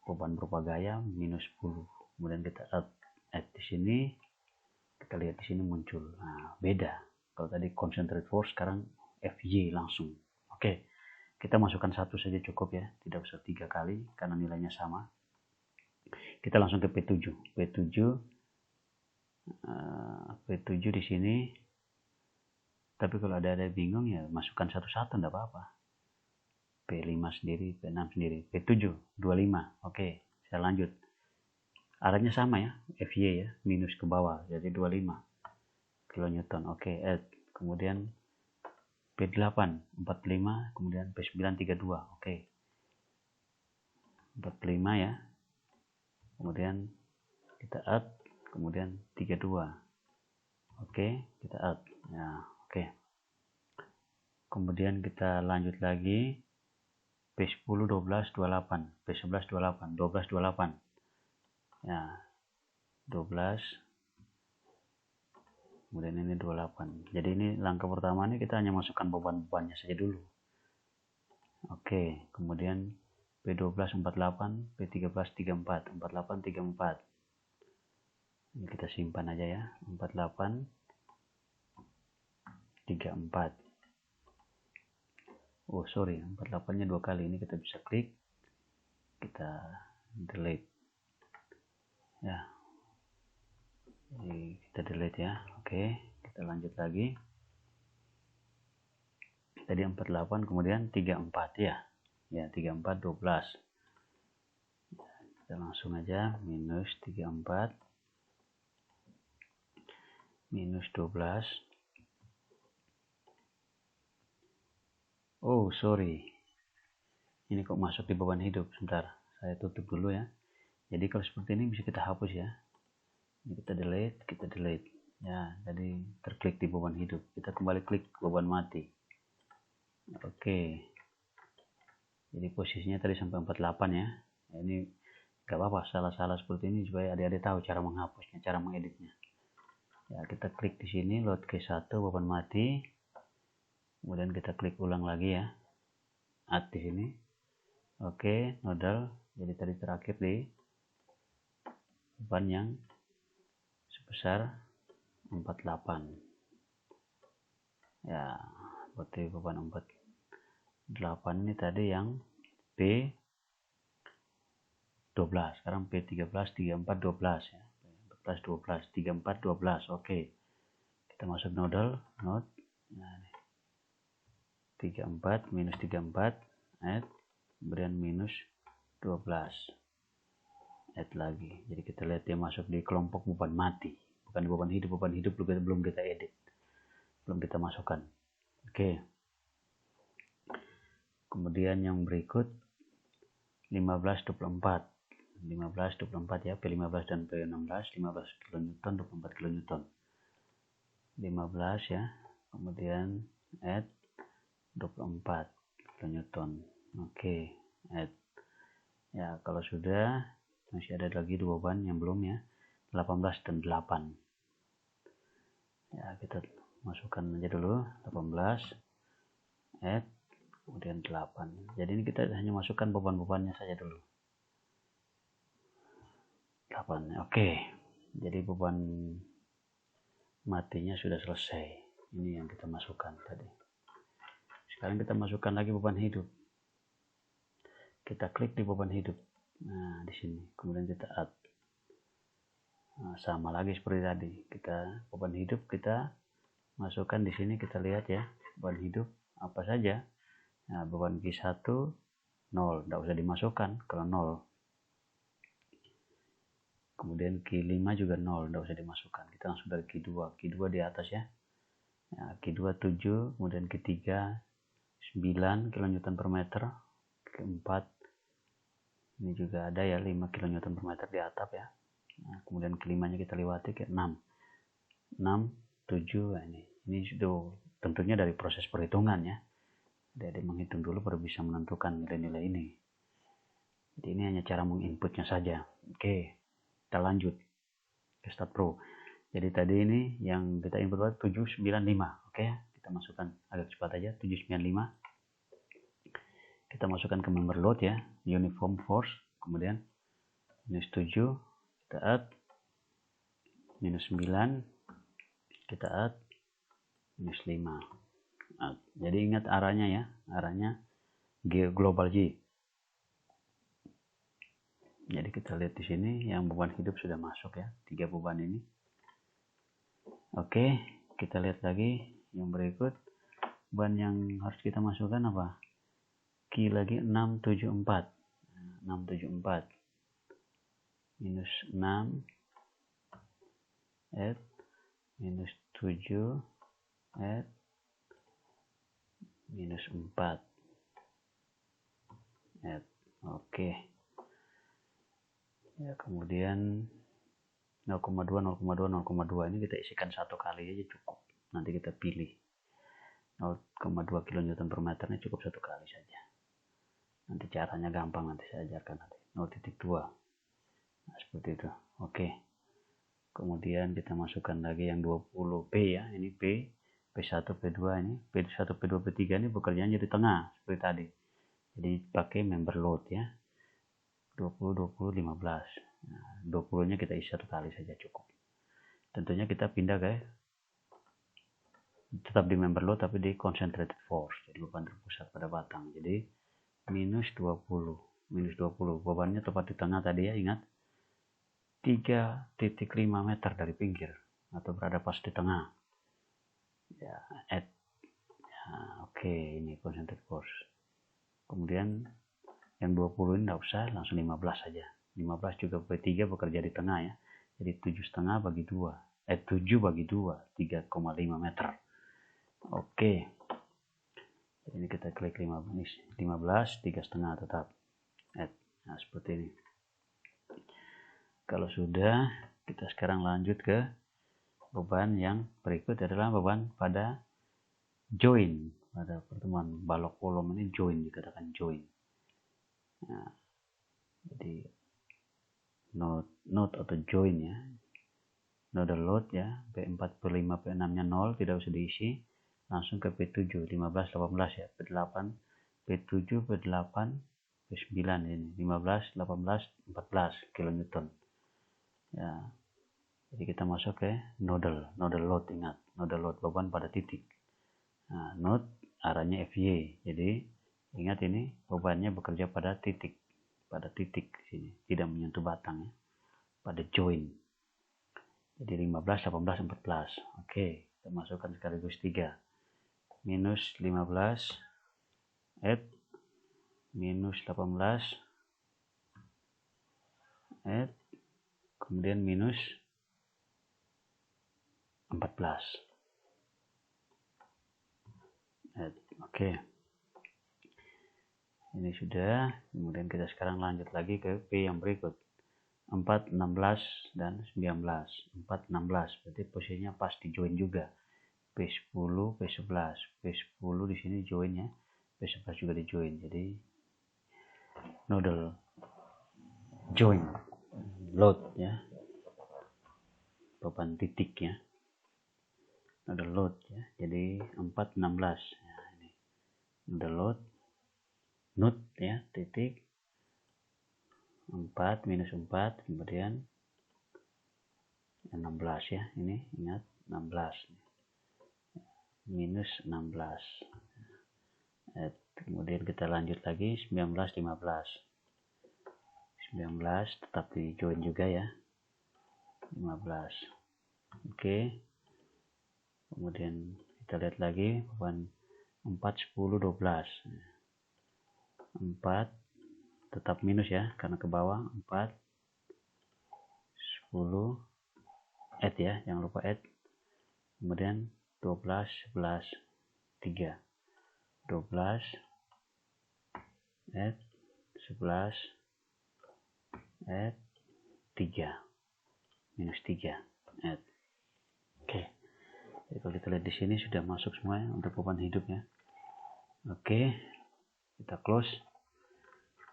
beban berupa gaya minus 10. Kemudian kita add di sini. Kita lihat di sini muncul. Nah, beda. Kalau tadi concentrate force, sekarang FY langsung. Oke, kita masukkan 1 saja cukup ya. Tidak usah 3 kali karena nilainya sama. Kita langsung ke P7. P7 di sini. Tapi kalau ada bingung ya masukkan satu-satu, enggak apa-apa. P5 sendiri, P6 sendiri. P7, 25. Oke, saya lanjut. Arahnya sama ya, FY ya, minus ke bawah, jadi 25 kilonewton. Oke, add. Kemudian P8, 45, kemudian P9, 32. Oke. 45 ya. Kemudian kita add, kemudian 32. Oke, kita add. Ya, oke. Kemudian kita lanjut lagi. P10, 12, 28. P11, 28. 12, 28. Ya, 12. Kemudian ini 28. Jadi ini langkah pertama ini kita hanya masukkan beban-bebannya saja dulu. Oke, kemudian P12 48, P13 34, 48 34. Ini kita simpan aja ya, 48 34. Oh, sorry, 48-nya 2 kali. Ini kita bisa klik, kita delete. Ya. Jadi kita delete ya. Oke, kita lanjut lagi. Tadi 48, kemudian 34 ya. Ya, 34 12. Kita langsung aja minus 34 minus 12. Oh, sorry. Ini kok masuk di beban hidup. Sebentar, saya tutup dulu ya. Jadi kalau seperti ini bisa kita hapus ya. Ini kita delete. Ya, jadi terklik di beban hidup. Kita kembali klik beban mati. Oke. Jadi posisinya tadi sampai 48 ya. Ini gak apa-apa salah-salah seperti ini supaya adik-adik tahu cara menghapusnya, cara mengeditnya. Ya, kita klik di sini load G1 beban mati. Kemudian kita klik ulang lagi ya. Add di sini. Oke, nodal. Jadi tadi terakhir di beban yang sebesar 48. Ya, seperti beban 48 ini tadi yang P 12. Sekarang P13, 34, 12 ya. 14, 12, 34, 12. Oke. Kita masuk node. Nah, 34 minus 34 add, kemudian minus 12 add lagi. Jadi kita lihat dia masuk di kelompok beban mati, bukan beban hidup. Beban hidup belum kita edit, belum kita masukkan. Oke. Kemudian yang berikut 15, 24 ya, P15 dan P16, 15 kN, 24 kN. 15 ya, kemudian add 24 kN. Oke, add. Ya, kalau sudah, masih ada lagi dua beban yang belum ya, 18 dan 8. Ya, kita masukkan aja dulu 18, add, kemudian 8. Jadi ini kita hanya masukkan beban-bebannya saja dulu. 8. Oke. Jadi beban matinya sudah selesai. Ini yang kita masukkan tadi. Sekarang kita masukkan lagi beban hidup. Kita klik di beban hidup. Nah, di sini. Kemudian kita add. Nah, sama lagi seperti tadi. Kita beban hidup kita masukkan di sini, kita lihat ya. Beban hidup apa saja. Nah, beban Q1 0, tidak usah dimasukkan kalau 0. Kemudian Q5 juga 0, tidak usah dimasukkan. Kita langsung dari Q2. Q2 di atas ya. Nah, Q2 7, kemudian Q3 9 kN per meter. Q4 ini juga ada ya 5 kN per meter di atap ya. Nah, kemudian Q5-nya kita lewati ke 6. 6, 7, nah ini sudah tentunya dari proses perhitungan ya. Jadi menghitung dulu baru bisa menentukan nilai-nilai ini. Jadi ini hanya cara menginputnya saja. Oke. Kita lanjut ke Start Pro. Jadi tadi ini yang kita input 795. Oke, kita masukkan agak cepat aja 795. Kita masukkan ke member load ya, uniform force, kemudian minus 7 kita add, minus 9 kita add, minus 5 add. Jadi ingat arahnya ya, arahnya global G. Jadi kita lihat di sini yang beban hidup sudah masuk ya, 3 beban ini. Oke, kita lihat lagi yang berikut. Beban yang harus kita masukkan apa? Q lagi 674. 674. Minus 6 add, minus 7 add, minus 4 add. Oke. Ya, kemudian 0,2, 0,2, 0,2 ini kita isikan satu kali aja cukup. Nanti kita pilih 0,2 kN per meter ini cukup satu kali saja. Nanti caranya gampang, nanti saya ajarkan nanti. 0,2. Nah, seperti itu. Oke. Kemudian kita masukkan lagi yang 20P ya. Ini P, P1, P2 ini. P1, P2, P3 ini bekerjanya di tengah seperti tadi. Jadi pakai member load ya. 20, 20, 15. Nah, 20-nya kita isi satu kali saja cukup. Tentunya kita pindah ke tetap di member load tapi di concentrated force. Jadi beban terpusat pada batang. Jadi minus 20. Minus 20. Bebannya tepat di tengah tadi ya, ingat. 3,5 meter dari pinggir. Atau berada pas di tengah. Ya, add. Ya, oke, ini concentrated force. Kemudian yang 20 ini tidak usah, langsung 15 saja. 15 juga P3 bekerja di tengah ya. Jadi 7,5 bagi 2. 7 bagi 2. 3,5 meter. Oke. Ini kita klik 15, 3,5 tetap. Nah, seperti ini. Kalau sudah, kita sekarang lanjut ke beban yang berikut adalah beban pada join. Pada pertemuan balok kolom ini join, dikatakan join. Nah, jadi node atau join ya, node load ya, P4 P5 P6 nya 0, tidak usah diisi, langsung ke P7 15 18 ya, P8 P7 P8 P9 ini 15 18 14 kilonewton ya. Jadi kita masuk ke nodal load, ingat nodal load beban pada titik. Nah, node arahnya FY, jadi ingat ini bebannya bekerja pada titik sini, tidak menyentuh batang ya, pada join. Jadi 15 18 14. Oke, kita masukkan sekaligus 3 minus 15 add minus 18 add kemudian minus 14 add. Oke, ini sudah. Kemudian kita sekarang lanjut lagi ke P yang berikut, 4 16 dan 19. 4 16 berarti posisinya pas di join juga, P10 P11 P10 di sini join ya, P11 juga di join. Jadi nodal join load ya, beban titik ya, nodal load ya. Jadi 4 16 ya, ini nodal load node ya, titik 4 minus 4 kemudian 16 ya, ini ingat 16 minus 16. Kemudian kita lanjut lagi 19 15 19 tetap di join juga ya, 15. Oke, kemudian kita lihat lagi beban 4 10 12 4 tetap minus ya karena ke bawah, 4 10 add ya, jangan lupa add, kemudian 12 11 3 12 add 11 add 3 minus 3 add. Oke, jadi kalau kita lihat di sini sudah masuk semua ya, untuk beban hidupnya. Oke, kita close.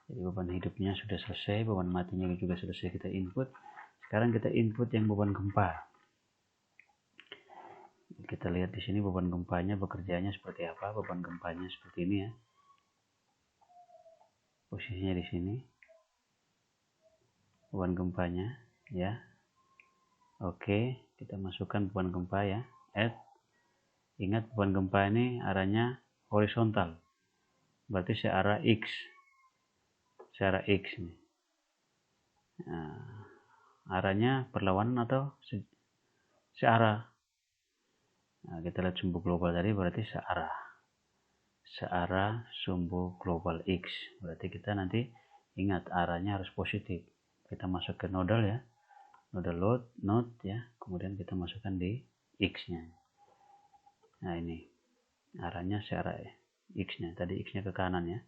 Jadi beban hidupnya sudah selesai, beban matinya juga selesai kita input. Sekarang kita input yang beban gempa. Kita lihat di sini beban gempanya bekerjanya seperti apa. Beban gempanya seperti ini ya, posisinya di sini beban gempanya ya. Oke, kita masukkan beban gempa ya, add. Ingat beban gempa ini arahnya horizontal, berarti searah X, nih. Nah, arahnya berlawanan atau searah. Nah, kita lihat sumbu global tadi berarti searah sumbu global X, berarti kita nanti ingat arahnya harus positif. Kita masuk ke nodal ya, nodal load node ya, kemudian kita masukkan di X nya. Nah, ini arahnya searah X nya, tadi X nya ke kanan ya,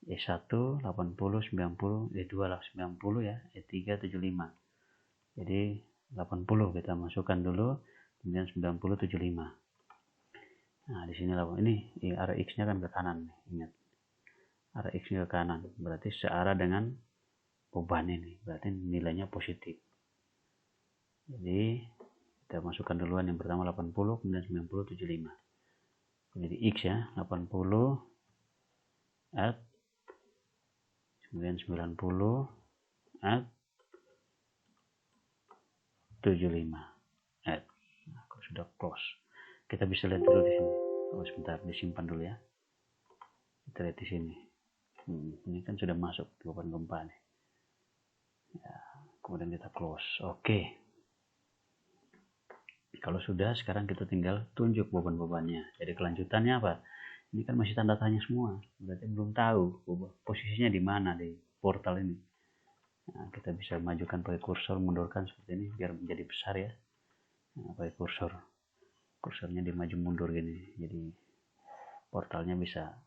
E1 80 90, E2 90 ya, E3 75. Jadi 80 kita masukkan dulu, kemudian 90 75. Nah, di sini ini arah X nya kan ke kanan nih, ingat arah X nya ke kanan berarti searah dengan beban ini, berarti nilainya positif. Jadi kita masukkan duluan yang pertama 80 kemudian 90 75. Jadi X ya, 80 add kemudian 90 add 75 add. Nah, kalau sudah close, kita bisa lihat dulu di sini. Oh, sebentar, disimpan dulu ya. Kita lihat di sini. Ini kan sudah masuk beban gempa nih. Ya, kemudian kita close. Oke. Kalau sudah, sekarang kita tinggal tunjuk beban-bebannya. Jadi kelanjutannya apa? Ini kan masih tanda tanya semua. Berarti belum tahu posisinya di mana di portal ini. Nah, kita bisa majukan pakai kursor, mundurkan seperti ini biar menjadi besar ya. Nah, pakai kursornya dimaju mundur gini. Jadi portalnya bisa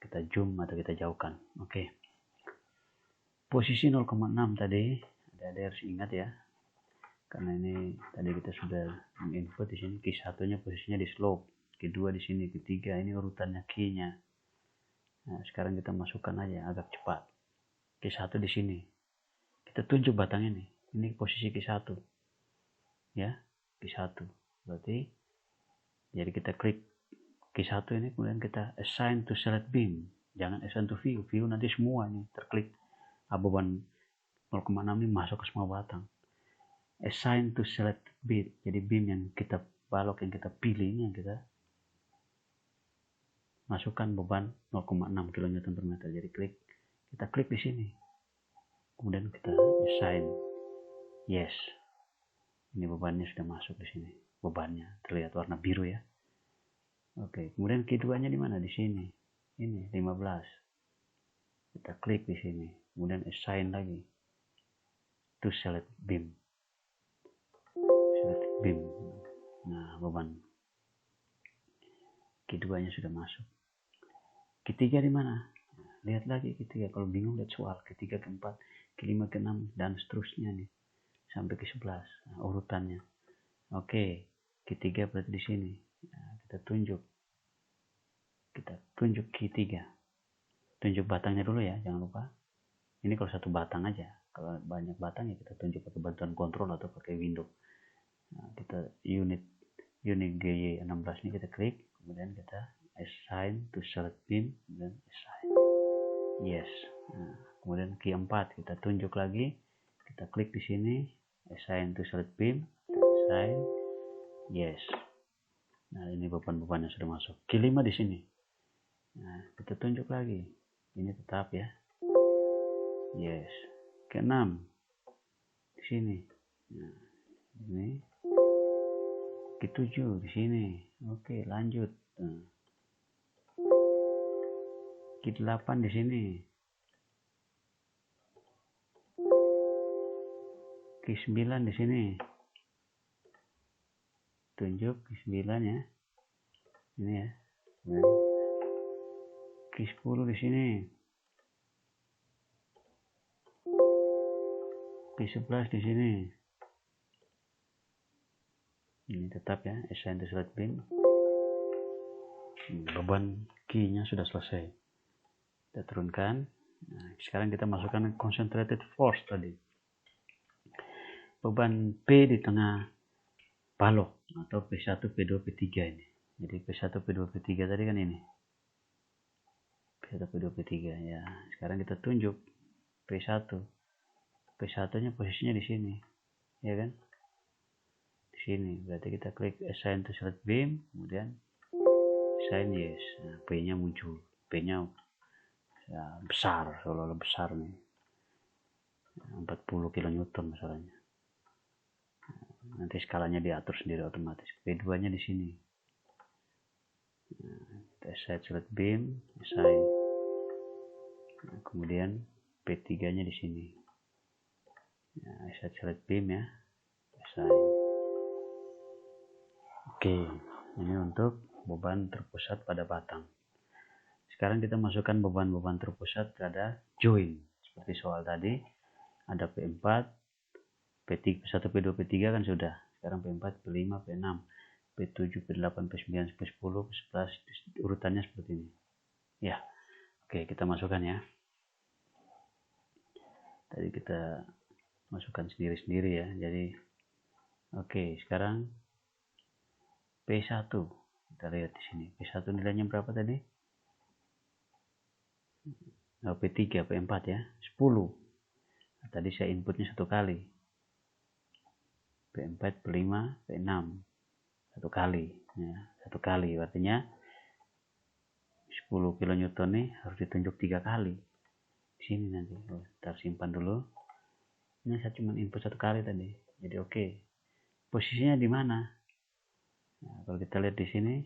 kita zoom atau kita jauhkan. Oke. Posisi 0,6 tadi, ada harus ingat ya. Karena ini tadi kita sudah menginput di sini Q1-nya posisinya di slope, Q2 di sini, Q3 ini urutannya Q-nya. Nah, sekarang kita masukkan aja agak cepat. Q1 di sini. Kita tunjuk batangnya nih. Ini posisi Q1. Ya, Q1. Berarti jadi kita klik Q1 ini, kemudian kita assign to select beam. Jangan assign to view. View nanti semua ini terklik. Beban 0,6 ini masuk ke semua batang. Assign to select beam. Jadi beam yang kita balok, yang kita pilih ini, yang kita masukkan beban 0,6 kN per meter. Jadi kita klik di sini. Kemudian kita assign yes. Ini bebannya sudah masuk di sini. Bebannya terlihat warna biru ya. Oke, kemudian keduanya di mana? Di sini. Ini 15. Kita klik di sini. Kemudian assign lagi to select beam. Select beam. Nah, beban keduanya sudah masuk. Ketiga di mana? Lihat lagi ketiga. Kalau bingung lihat soal. Ketiga, keempat, kelima, keenam, dan seterusnya nih. Sampai ke 11. Nah, urutannya. Oke, ketiga berarti di sini. Nah, kita tunjuk ketiga. Tunjuk batangnya dulu ya, jangan lupa. Ini kalau satu batang aja. Kalau banyak batang ya kita tunjuk pakai bantuan kontrol atau pakai window. Nah, kita unit GY16 ini kita klik, kemudian kita assign to select beam, dan assign yes. Nah, kemudian Q4 kita tunjuk lagi, kita klik di sini, assign to select beam, assign yes. Nah, ini beban-beban yang sudah masuk. Q5 di sini. Nah, kita tunjuk lagi, ini tetap ya, yes. Ke-6 di sini. Nah, ini Q7 di sini. Oke, lanjut. Nah, Q8 di sini. Q9 di sini. Tunjuk Q9 ya. Ini ya. Q10 di sini. Q11 di sini. Ini tetap ya, assign to select beam. Beban Q-nya sudah selesai. Kita turunkan. Nah, sekarang kita masukkan concentrated force tadi. Beban P di tengah balok atau P1, P2, P3 ini. Jadi P1, P2, P3 tadi kan ini. P1, P2, P3 ya. Sekarang kita tunjuk P1. P1-nya posisinya di sini. Ya kan? Di sini. Berarti kita klik assign to select beam, kemudian assign yes. Nah, P-nya muncul. P-nya ya, besar, seolah-olah besar nih. 40 kN masalahnya. Nanti skalanya diatur sendiri otomatis. P2-nya di sini. Nah, kita assign select beam, assign. Nah, kemudian P3-nya di sini. Nah, assign select beam ya. Assign. Oke, ini untuk beban terpusat pada batang. Sekarang kita masukkan beban-beban terpusat pada join. Seperti soal tadi, ada P4, P3, P1, P2, P3 kan sudah. Sekarang P4, P5, P6, P7, P8, P9, P10, P11, urutannya seperti ini. Ya, oke, kita masukkan ya. Tadi kita masukkan sendiri-sendiri ya. Jadi, oke, sekarang P1. Kita lihat di sini. P1 nilainya berapa tadi? P3, P4 ya, 10. Nah, tadi saya inputnya satu kali. P4, P5, P6. Satu kali. Ya, satu kali. Artinya 10 kN nih harus ditunjuk 3 kali. Di sini nanti. Kita simpan dulu. Ini saya cuma input satu kali tadi. Jadi oke. Posisinya di mana? Nah, kalau kita lihat di sini,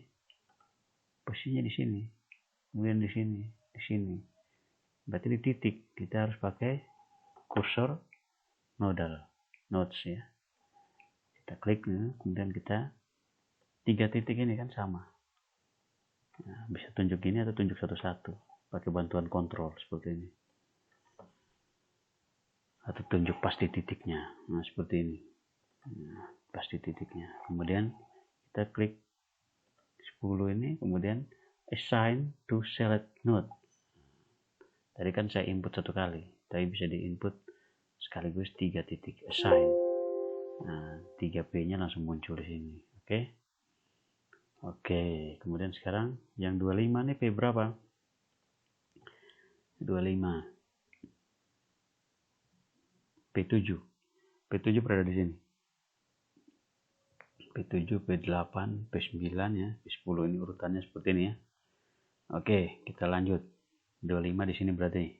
posisinya di sini. Kemudian di sini, di sini. Berarti di titik. Kita harus pakai kursor nodes ya. Kita klik, kemudian kita 3 titik ini kan sama. Nah, bisa tunjuk ini atau tunjuk satu-satu pakai bantuan kontrol seperti ini. Atau tunjuk pas di titiknya. Nah, seperti ini. Nah, pas di titiknya. Kemudian kita klik 10 ini, kemudian assign to select node. Tadi kan saya input satu kali, tapi bisa diinput sekaligus 3 titik assign. Nah, 3P-nya langsung muncul di sini. Oke, kemudian sekarang yang 25 nih P berapa? 25. P7. P7 berada di sini. P7, P8, P9 ya. P10 ini urutannya seperti ini ya. Oke, kita lanjut. 25 di sini berarti.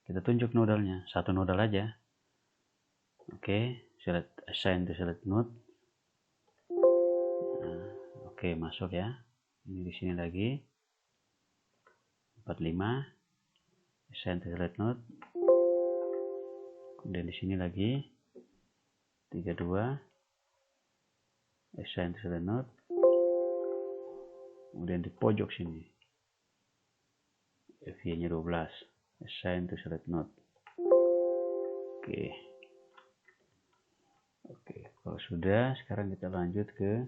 Kita tunjuk nodalnya, satu nodal aja. Oke, select assign to select node. Nah, oke, masuk ya. Ini di sini lagi. 45 assign to select node. Kemudian di sini lagi 32 assign to select node. Kemudian di pojok sini FY-nya 12 assign to select node. Oke, kalau sudah, sekarang kita lanjut ke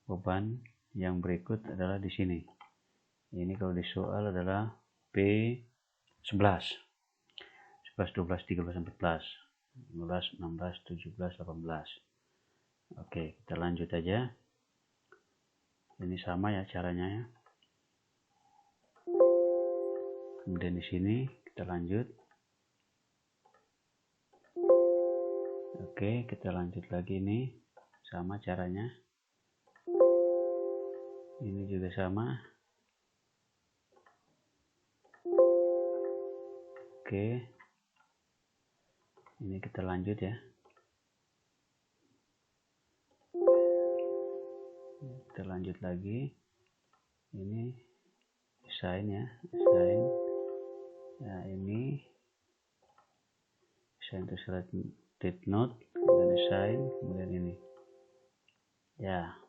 beban yang berikut adalah di sini. Ini kalau di soal adalah P11, 11, 12, 13, 14, 15, 16, 17, 18. Oke, kita lanjut aja. Ini sama ya caranya ya. Kemudian di sini kita lanjut. Oke, kita lanjut lagi nih. Sama caranya. Ini juga sama. Oke. Ini kita lanjut ya. Kita lanjut lagi. Ini assign ya, assign. Nah, ini assign to select node, kemudian assign, kemudian ini. Ya.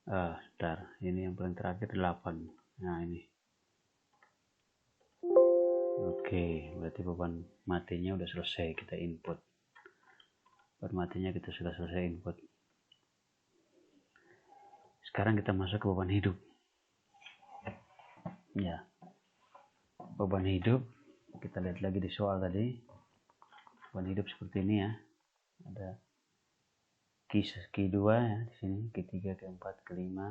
Bentar. Ini yang paling terakhir 8. Nah, ini. Oke, berarti beban matinya udah selesai kita input. Beban matinya kita sudah selesai input. Sekarang kita masuk ke beban hidup. Ya. Beban hidup, kita lihat lagi di soal tadi. Beban hidup seperti ini ya. Ada Q2 ya di sini, Q3, Q4, Q5.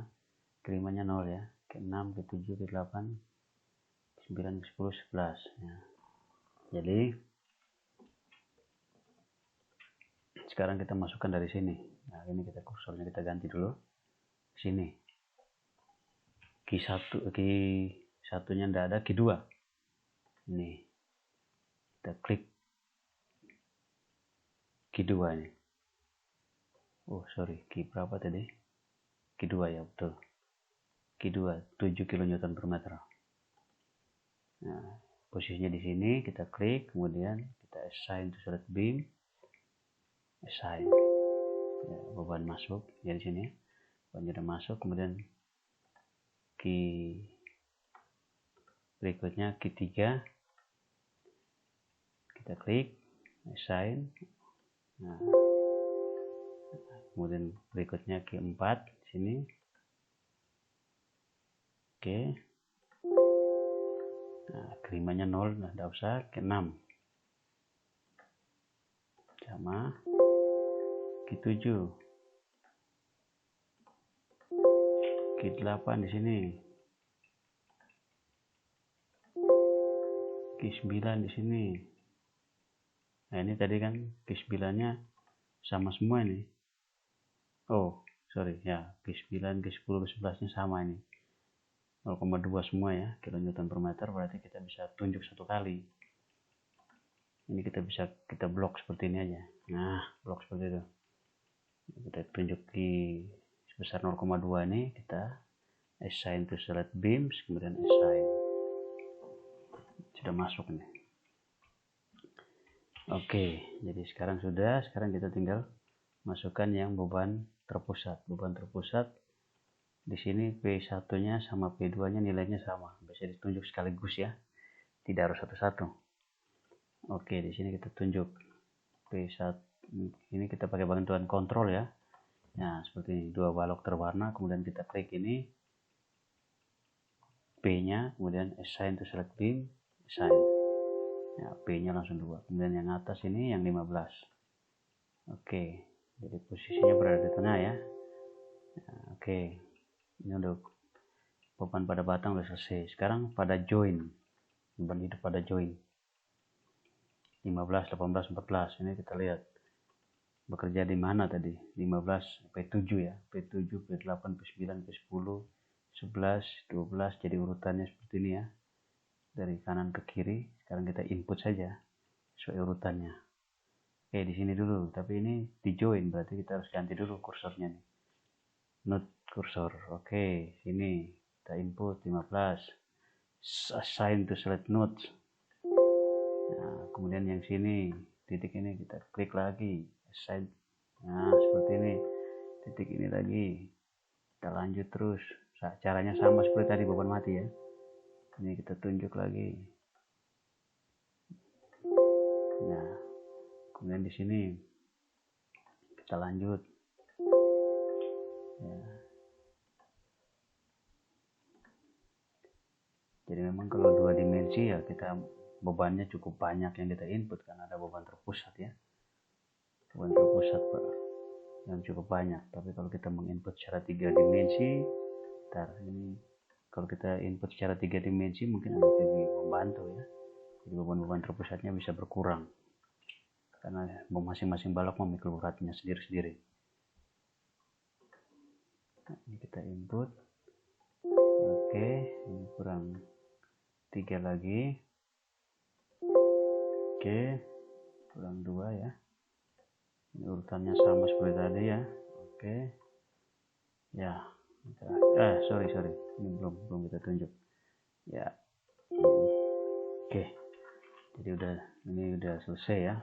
Q5-nya 0 ya. Q6, Q7, Q8, Q9, Q10, 11 ya. Jadi sekarang kita masukkan dari sini. Nah, ini kita kursornya kita ganti dulu. Sini. Q1-nya enggak ada, Q2. Ini. Kita klik Q2 ini. Oh, sorry, Q berapa tadi? Q2 ya, betul. Q2 7 kN per meter. Nah, posisinya di sini kita klik, kemudian kita assign to select beam. Assign. Ya, beban masuk ya di sini. Beban sudah masuk, kemudian berikutnya Q3 kita klik assign. Nah, kemudian berikutnya Q4 di sini. Oke. Nah, Q5-nya 0, nah tidak usah. Q6 sama. Q7, Q8 di sini, Q9 di sini. Nah, ini tadi kan Q9-nya sama semua ini. Oh, sorry ya, Q9, Q10, Q11-nya sama ini. 0,2 semua ya, kilonewton per meter, berarti kita bisa tunjuk satu kali. Ini kita blok seperti ini aja. Nah, blok seperti itu. Kita tunjuk di sebesar 0,2 ini, kita assign to select beams, kemudian assign. Sudah masuk nih. Oke, jadi sekarang kita tinggal masukkan yang beban terpusat. Beban terpusat di sini P1-nya sama P2-nya nilainya sama, bisa ditunjuk sekaligus ya, tidak harus satu-satu. Oke, di sini kita tunjuk P1, ini kita pakai bantuan kontrol ya. Nah, seperti ini, dua balok terwarna, kemudian kita klik ini, P-nya, kemudian assign to select beam, assign. Ya, P-nya langsung 2. Kemudian yang atas ini yang 15. Oke, jadi posisinya berada di tengah ya. Nah, oke, ini untuk beban pada batang udah selesai. Sekarang pada join, beban hidup pada join 15, 18, 14. Ini kita lihat bekerja di mana tadi. 15 P7 ya, P7, P8, P9, P10, 11, 12. Jadi urutannya seperti ini ya, dari kanan ke kiri. Sekarang kita input saja sesuai urutannya. Oke, di sini dulu, tapi ini di join, berarti kita harus ganti dulu kursornya nih. Node kursor. Oke, sini kita input 15. Assign to select node. Nah, kemudian yang sini, titik ini kita klik lagi, assign. Nah, seperti ini. Titik ini lagi. Kita lanjut terus. Caranya sama seperti tadi beban mati ya. Ini kita tunjuk lagi. Nah, kemudian di sini kita lanjut. Ya. Jadi memang kalau 2 dimensi ya kita bebannya cukup banyak yang kita input karena ada beban terpusat ya. Beban terpusat Pak, yang cukup banyak. Tapi kalau kita menginput secara 3 dimensi, ini kalau kita input secara 3 dimensi mungkin agak lebih membantu ya. Jadi beban-beban terpusatnya bisa berkurang karena masing-masing balok memikul beratnya sendiri-sendiri. Nah, ini kita input. Oke, ini kurang 3 lagi. Oke, kurang 2 ya. Ini urutannya sama seperti tadi ya. Oke. Ya. Sorry. Ini belum kita tunjuk. Ya. Oke. Jadi ini udah selesai ya.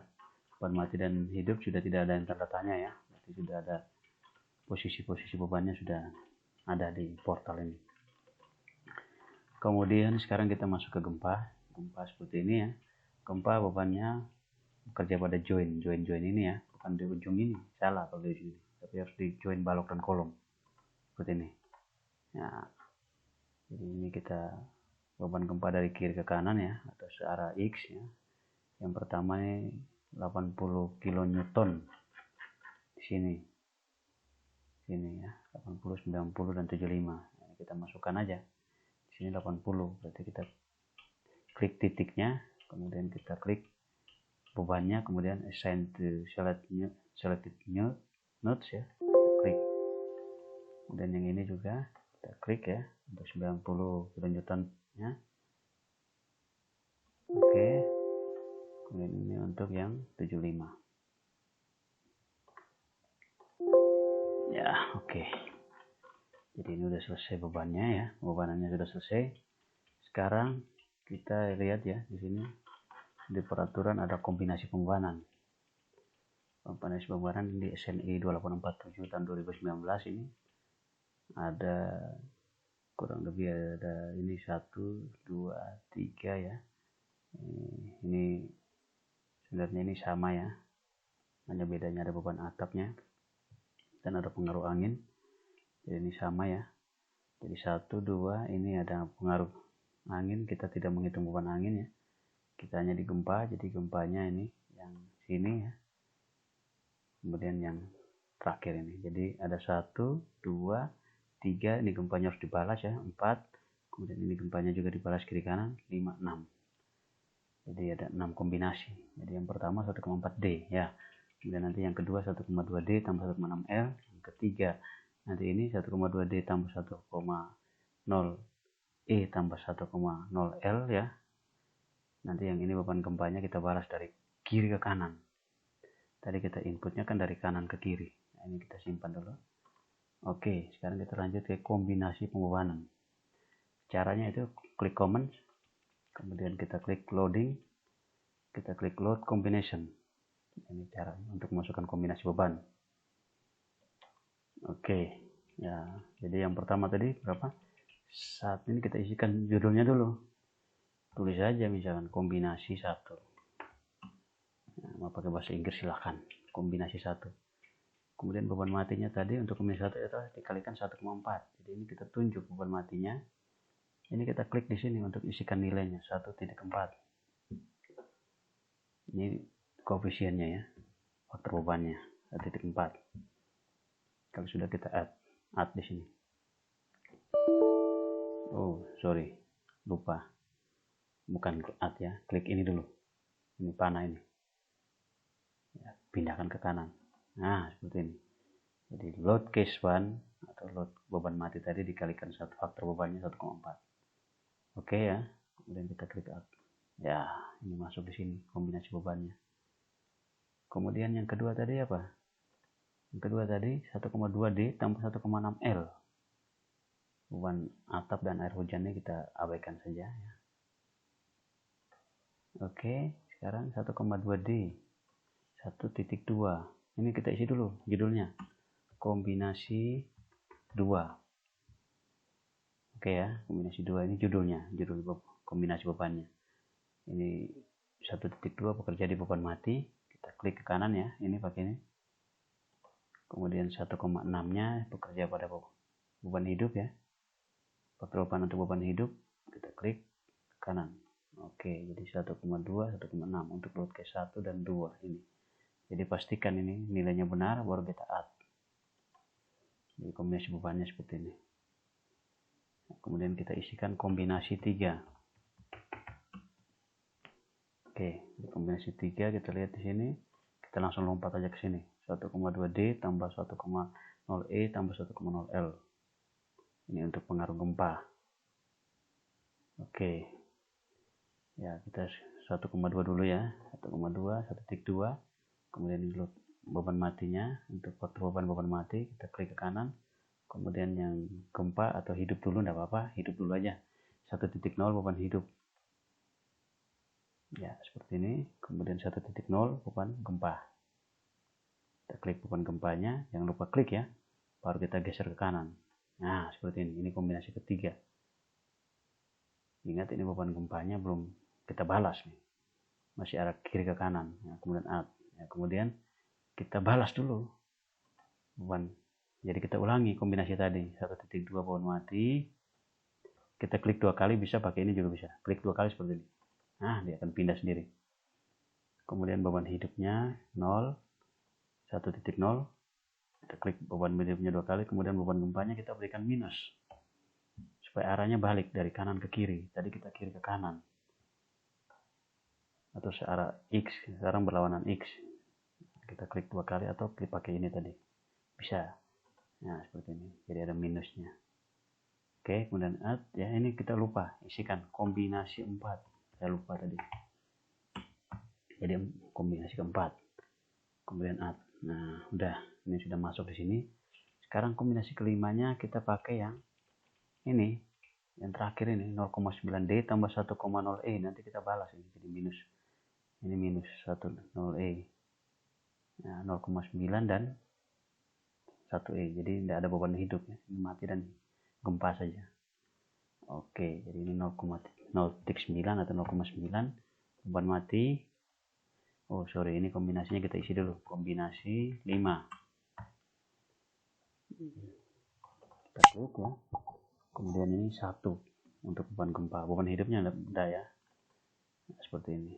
Beban mati dan hidup sudah tidak ada yang tanda tanya ya. Berarti sudah ada posisi-posisi bebannya sudah ada di portal ini. Kemudian sekarang kita masuk ke gempa. Gempa seperti ini ya. Gempa bebannya bekerja pada join ini ya, bukan di ujung ini. Salah kalau di sini. Tapi harus di join balok dan kolom. Seperti ini. Nah, jadi ini kita beban gempa dari kiri ke kanan ya, atau searah X ya. Yang pertama ini 80 kN di sini. Sini ya, 80, 90 dan 75. Nah, kita masukkan aja. Di sini 80, berarti kita klik titiknya, kemudian kita klik bebannya, kemudian assign to selected nodes ya, klik. Kemudian yang ini juga kita klik ya, untuk 90 kN nya. Oke. Kemudian ini untuk yang 75. Ya, oke. Jadi ini udah selesai bebannya ya, bebanannya sudah selesai. Sekarang kita lihat ya, di sini di peraturan ada kombinasi pembebanan. Kombinasi pembebanan di SNI 2847 tahun 2019 ini ada kurang lebih ada ini 1, 2, 3 ya. Ini sebenarnya ini sama ya, hanya bedanya ada beban atapnya dan ada pengaruh angin. Jadi ini sama ya. Jadi 1, 2 ini ada pengaruh angin, kita tidak menghitung beban angin ya. Kita hanya digempa, jadi gempanya ini yang sini ya. Kemudian yang terakhir ini. Jadi ada 1, 2, 3, ini gempanya harus dibalas ya, 4. Kemudian ini gempanya juga dibalas kiri kanan, 5, 6. Jadi ada 6 kombinasi. Jadi yang pertama 1,4D ya. Kemudian nanti yang kedua 1,2D tambah 1,6L. Yang ketiga nanti ini 1,2D tambah 1,0E tambah 1,0L ya. Nanti yang ini beban gempanya kita balas dari kiri ke kanan. Tadi kita inputnya kan dari kanan ke kiri. Nah, ini kita simpan dulu. Oke, sekarang kita lanjut ke kombinasi pembebanan. Caranya itu klik command, kemudian kita klik loading, kita klik load combination. Ini caranya untuk masukkan kombinasi beban. Oke, ya. Jadi yang pertama tadi berapa? Saat ini kita isikan judulnya dulu. Tulis saja misalkan kombinasi 1. Nah, mau pakai bahasa Inggris silahkan. Kombinasi 1. Kemudian beban matinya tadi untuk kombinasi 1 itu dikalikan 1,4. Jadi ini kita tunjuk beban matinya. Ini kita klik di sini untuk isikan nilainya 1.4. Ini koefisiennya ya, faktor bebannya 1.4. Kalau sudah kita add di sini. Oh sorry, lupa, bukan add ya, klik ini dulu, ini panah ini ya, pindahkan ke kanan. Nah seperti ini. Jadi load case 1 atau load beban mati tadi dikalikan satu faktor bebannya 1,4. Oke ya, kemudian kita klik add. Ya ini masuk di sini kombinasi bebannya. Kemudian yang kedua tadi apa? Yang kedua tadi 1,2D tambah 1,6 L. Beban atap dan air hujannya kita abaikan saja ya. Oke, sekarang 1,2D 1.2. Ini kita isi dulu judulnya. Kombinasi 2. Oke ya, kombinasi 2 ini judulnya, judul kombinasi bebannya. Ini 1.2 bekerja di beban mati. Kita klik ke kanan ya, ini pakai ini. Kemudian 1,6-nya bekerja pada beban hidup ya. Faktor beban untuk beban hidup, kita klik ke kanan. Oke, jadi 1,2, 1,6 untuk load case 1 dan 2 ini. Jadi pastikan ini nilainya benar, baru kita add. Jadi kombinasi bebannya seperti ini. Kemudian kita isikan kombinasi 3. Oke, di kombinasi 3 kita lihat di sini. Kita langsung lompat aja ke sini. 1,2D tambah 1,0E tambah 1,0L. Ini untuk pengaruh gempa. Oke. Ya, kita 1,2 dulu ya. 1,2, 1.2. Kemudian load beban matinya. Untuk faktor beban mati, kita klik ke kanan. Kemudian yang gempa atau hidup dulu, enggak apa-apa, hidup dulu aja. 1.0 beban hidup. Ya, seperti ini. Kemudian 1.0 beban gempa. Kita klik beban gempanya, jangan lupa klik ya. Baru kita geser ke kanan. Nah, seperti ini. Ini kombinasi ketiga. Ingat ini beban gempanya belum kita balas nih. Masih arah kiri ke kanan. Ya, kemudian add. Ya, kemudian kita balas dulu beban. Jadi kita ulangi kombinasi tadi. 1.2 beban mati. Kita klik 2 kali, bisa pakai ini juga bisa. Klik 2 kali seperti ini. Nah, dia akan pindah sendiri. Kemudian beban hidupnya 0, 1.0. Kita klik beban hidupnya 2 kali, kemudian beban gempanya kita berikan minus. Supaya arahnya balik dari kanan ke kiri. Tadi kita kiri ke kanan. Atau searah X, sekarang berlawanan X. Kita klik 2 kali atau klik pakai ini tadi. Bisa. Nah, seperti ini. Jadi ada minusnya. Oke, kemudian add. Ya, ini kita lupa. Isikan kombinasi 4. Saya lupa tadi. Jadi kombinasi keempat. Kemudian add. Nah, udah. Ini sudah masuk di sini. Sekarang kombinasi kelimanya kita pakai yang ini. Yang terakhir ini 0,9D tambah 1,0E. Nanti kita balas ini. Jadi minus. Ini minus 1,0E. Nah, 0,9 dan 1E. Jadi tidak ada beban hidup ya. Ini mati dan gempa saja. Oke, jadi ini 0,9 atau 0,9 beban mati. Oh sorry, ini kombinasinya kita isi dulu. Kombinasi 5. Kita klik ya. Kemudian ini 1 untuk beban gempa. Beban hidupnya ada ya. Seperti ini.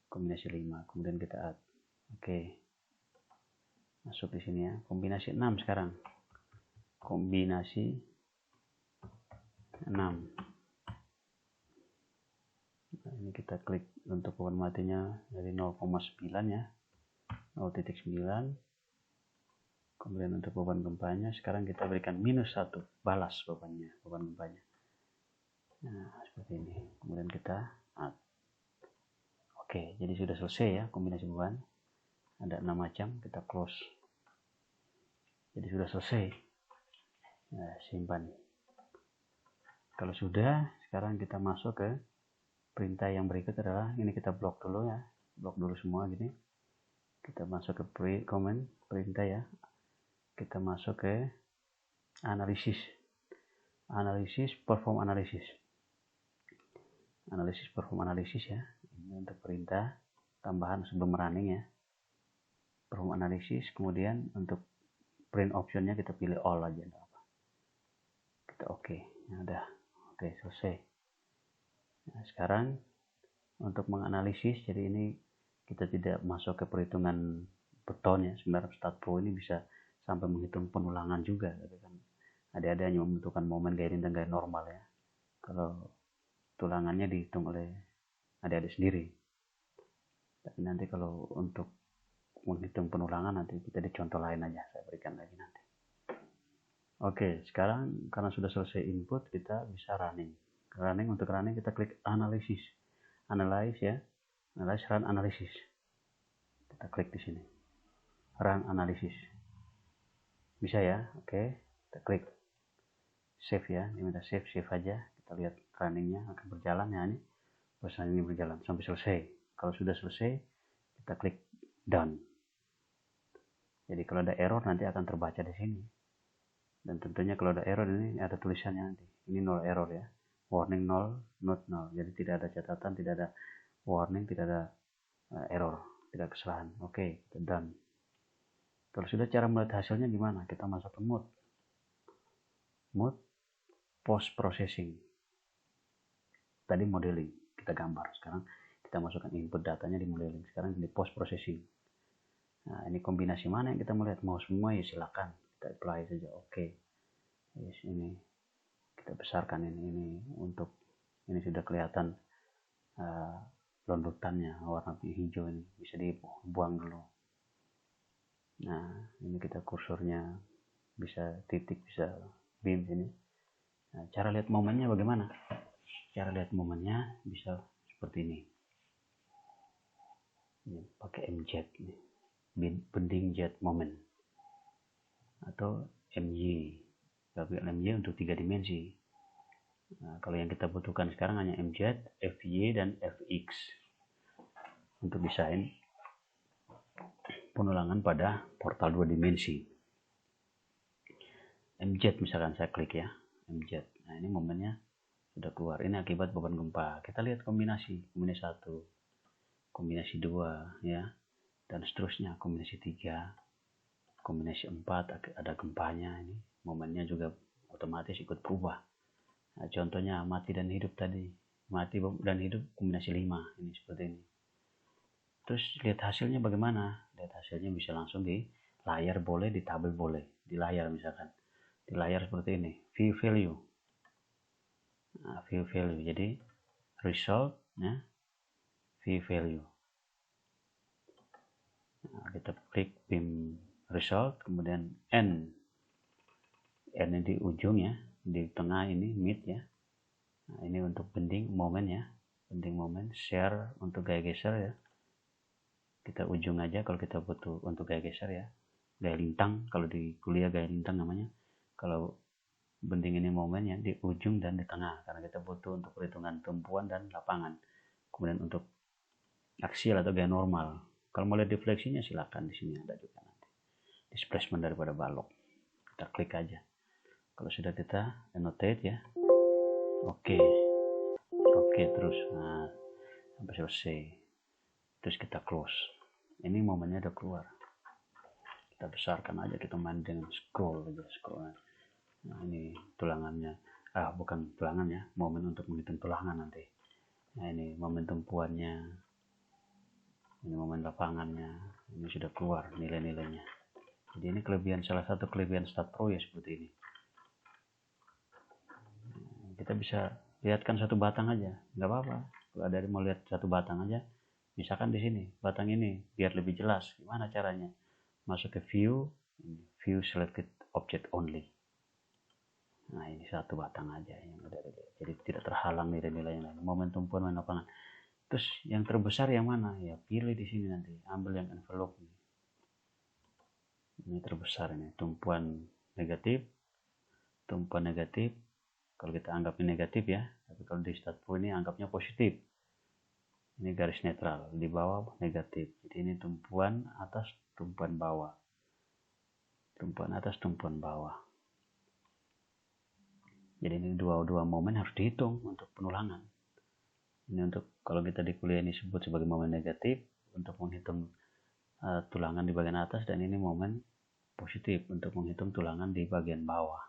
Kombinasi 5. Kemudian kita add. Oke. Masuk di sini ya. Kombinasi 6 sekarang. Kombinasi 6. Nah, ini kita klik untuk beban matinya dari 0,9 ya. 0.9. Kemudian untuk beban gempanya sekarang kita berikan minus 1, balas beban gempanya. Nah, seperti ini. Kemudian kita add. Oke, jadi sudah selesai ya kombinasi beban. Ada 6 macam, kita close. Jadi sudah selesai. Nah, simpan. Kalau sudah, sekarang kita masuk ke perintah yang berikut adalah ini kita blok dulu ya. Blok dulu semua gini. Kita masuk ke command perintah ya. Kita masuk ke analisis perform analisis perform analisis ya. Ini untuk perintah tambahan sebelum running ya, perform analisis. Kemudian untuk print optionnya kita pilih all aja, kita oke. Nah, udah Oke, selesai. Nah, sekarang untuk menganalisis, jadi ini kita tidak masuk ke perhitungan beton ya. Sebenarnya StatPro ini bisa sampai menghitung penulangan juga, tapi kan adik-adik hanya membutuhkan momen gaya rintang gaya normal ya. Kalau tulangannya dihitung oleh adik-adik sendiri. Tapi nanti kalau untuk menghitung penulangan nanti kita di contoh lain aja, saya berikan lagi nanti. Oke, sekarang karena sudah selesai input, kita bisa running. Untuk running kita klik analisis. Analyze ya. Analyze, run analysis. Kita klik di sini. Run analysis. Bisa ya? Oke, kita klik save ya. Ini minta save aja. Kita lihat runningnya akan berjalan ya ini. Proses ini berjalan sampai selesai. Kalau sudah selesai, kita klik done. Jadi kalau ada error nanti akan terbaca di sini. Dan tentunya kalau ada error ini ada tulisannya nanti. Ini null error ya. Warning null, not null. Jadi tidak ada catatan, tidak ada warning, tidak ada error, tidak kesalahan. Oke, kita done. Kalau sudah, cara melihat hasilnya gimana? Kita masuk ke mode post processing. Tadi modeling, kita gambar. Sekarang kita masukkan input datanya di modeling. Sekarang di post processing. Nah, ini kombinasi mana yang kita melihat? Mau semua ya silakan. Kita apply saja. Oke. Yes, ini kita besarkan ini untuk ini sudah kelihatan londutannya warna hijau ini bisa dibuang dulu. Nah, ini kita kursornya bisa titik, bisa beam ini. Nah, cara lihat momennya bagaimana? Cara lihat momennya bisa seperti ini. Ini pakai MZ ini. Bending jet moment atau MY. Tapi MY untuk 3 dimensi. Nah, kalau yang kita butuhkan sekarang hanya MZ, FY dan FX untuk desain penulangan pada portal 2 dimensi. MZ misalkan saya klik ya, MZ. Nah, ini momennya sudah keluar. Ini akibat beban gempa. Kita lihat kombinasi 1, kombinasi 2 ya, dan seterusnya kombinasi 3, kombinasi 4 ada gempanya. Ini momennya juga otomatis ikut berubah. Nah, contohnya mati dan hidup tadi, mati dan hidup kombinasi 5 ini seperti ini. Terus lihat hasilnya bagaimana? Lihat hasilnya bisa langsung di layar boleh, di tabel boleh. Di layar misalkan, di layar seperti ini, view value. Nah, view value, jadi result ya, view value. Nah, kita klik beam result, kemudian N ini di ujung ya, di tengah ini mid ya. Nah, ini untuk bending moment ya, bending moment. Share untuk gaya geser ya, kita ujung aja kalau kita butuh untuk gaya geser ya, gaya lintang. Kalau di kuliah gaya lintang namanya. Kalau bending ini moment ya, di ujung dan di tengah, karena kita butuh untuk perhitungan tumpuan dan lapangan. Kemudian untuk aksial atau gaya normal. Kalau mau lihat defleksinya silakan, di sini ada juga nanti. Displacement daripada balok. Kita klik aja. Kalau sudah kita annotate ya. Oke, terus. Nah, sampai selesai. Terus kita close. Ini momennya udah keluar. Kita besarkan aja, kita main dengan scroll aja, scroll. Nah, ini tulangannya. Bukan tulangan ya, momen untuk menghitung tulangan nanti. Nah, ini momen tumpuannya. Ini momen lapangannya. Ini sudah keluar nilai-nilainya. Jadi ini salah satu kelebihan StatPro ya, seperti ini. Kita bisa lihatkan satu batang aja, nggak apa-apa. Kalau ada yang mau lihat satu batang aja, misalkan di sini batang ini biar lebih jelas. Gimana caranya? Masuk ke view selected object only. Nah, ini satu batang aja yang udah dilihat. Jadi tidak terhalang nilai-nilai yang lain. Momen tumpuan, momen lapangan. Terus yang terbesar yang mana? Ya pilih di sini nanti. Ambil yang envelope ini. Ini terbesar ini. Tumpuan negatif. Kalau kita anggap ini negatif ya, tapi kalau di StatPro ini anggapnya positif. Ini garis netral, di bawah negatif. Jadi ini tumpuan atas, tumpuan bawah. Tumpuan atas, tumpuan bawah. Jadi ini dua momen harus dihitung untuk penulangan. Ini untuk kalau kita di kuliah ini sebut sebagai momen negatif untuk menghitung tulangan di bagian atas, dan ini momen positif untuk menghitung tulangan di bagian bawah.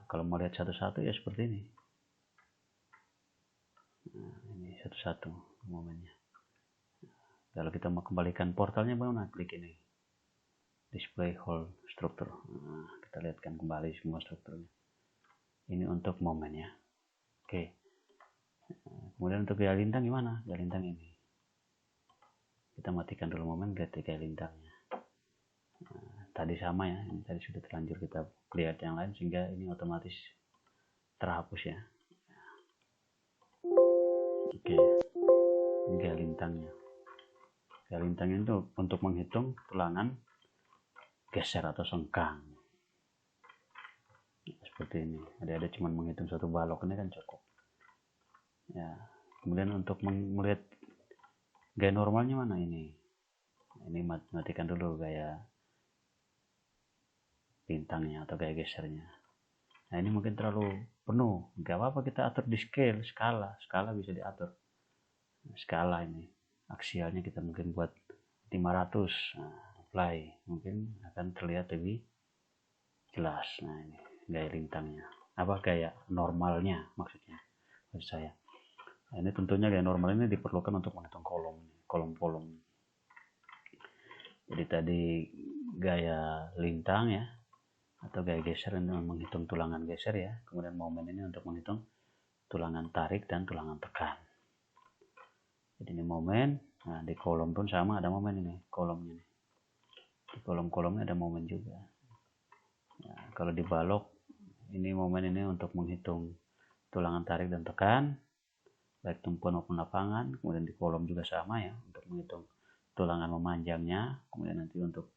Kalau mau lihat satu-satu ya seperti ini. Ini satu-satu momennya. Kalau kita mau kembalikan portalnya, bagaimana? Klik ini, display whole struktur. Kita lihatkan kembali semua strukturnya. Ini untuk momennya. Oke. Kemudian untuk gaya lintang gimana? Gaya lintang ini. Kita matikan dulu momen, lihat gaya lintangnya. Tadi sama ya, ini tadi sudah terlanjur kita lihat yang lain sehingga ini otomatis terhapus ya. Oke, ini gaya lintangnya. Gaya lintangnya itu untuk menghitung tulangan geser atau sengkang. Seperti ini. Ada cuma menghitung satu balok ini kan cukup. Ya. Kemudian untuk melihat gaya normalnya mana ini? Ini matikan dulu gaya lintangnya atau gaya gesernya. Nah ini mungkin terlalu penuh, nggak apa-apa, kita atur di skala bisa diatur. Skala ini aksialnya kita mungkin buat 500. Apply, mungkin akan terlihat lebih jelas. Nah ini gaya lintangnya, apa gaya normalnya maksud saya. Nah, ini tentunya gaya normal ini diperlukan untuk menghitung kolom. Jadi tadi gaya lintang ya, atau gaya geser ini menghitung tulangan geser ya. Kemudian momen ini untuk menghitung tulangan tarik dan tulangan tekan. Jadi ini momen. Nah di kolom pun sama, ada momen ini kolomnya nih. Di kolomnya ada momen juga. Nah, kalau di balok ini momen ini untuk menghitung tulangan tarik dan tekan, baik tumpuan maupun lapangan. Kemudian di kolom juga sama ya, untuk menghitung tulangan memanjangnya. Kemudian nanti untuk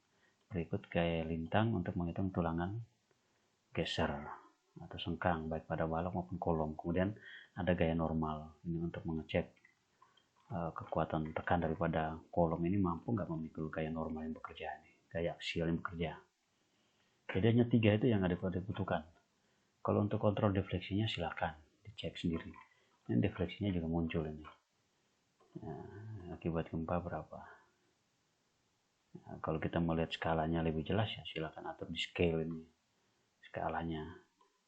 berikut gaya lintang untuk menghitung tulangan geser atau sengkang baik pada balok maupun kolom. Kemudian ada gaya normal ini untuk mengecek kekuatan tekan daripada kolom ini mampu nggak memikul gaya normal yang bekerja ini, gaya aksial yang bekerja. Jadi hanya 3 itu yang ada dibutuhkan. Kalau untuk kontrol defleksinya silakan dicek sendiri. Ini defleksinya juga muncul ini. Nah, akibat gempa berapa? Nah, kalau kita melihat skalanya lebih jelas ya silakan atur di scale ini. Skalanya.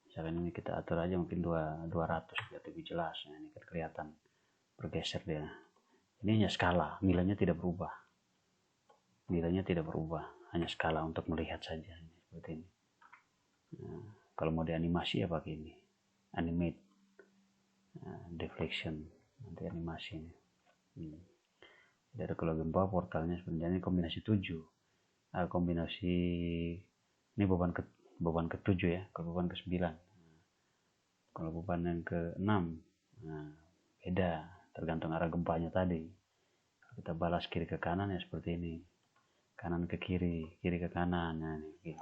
Misalkan ini kita atur aja mungkin 200 biar lebih jelas. Nah, ini kan kelihatan bergeser dia. Ini hanya skala, nilainya tidak berubah. Hanya skala untuk melihat saja seperti ini. Nah, kalau mau dianimasi ya pakai ini, animate, deflection, nanti animasi ini. Jadi kalau gempa portalnya sebenarnya kombinasi 7. Kombinasi ini beban ke-7 ya, kalau beban ke-9. Kalau beban yang ke-6, nah, beda, tergantung arah gempanya tadi. Kita balas kiri ke kanan ya seperti ini, kanan ke kiri, kiri ke kanan. Nah, ini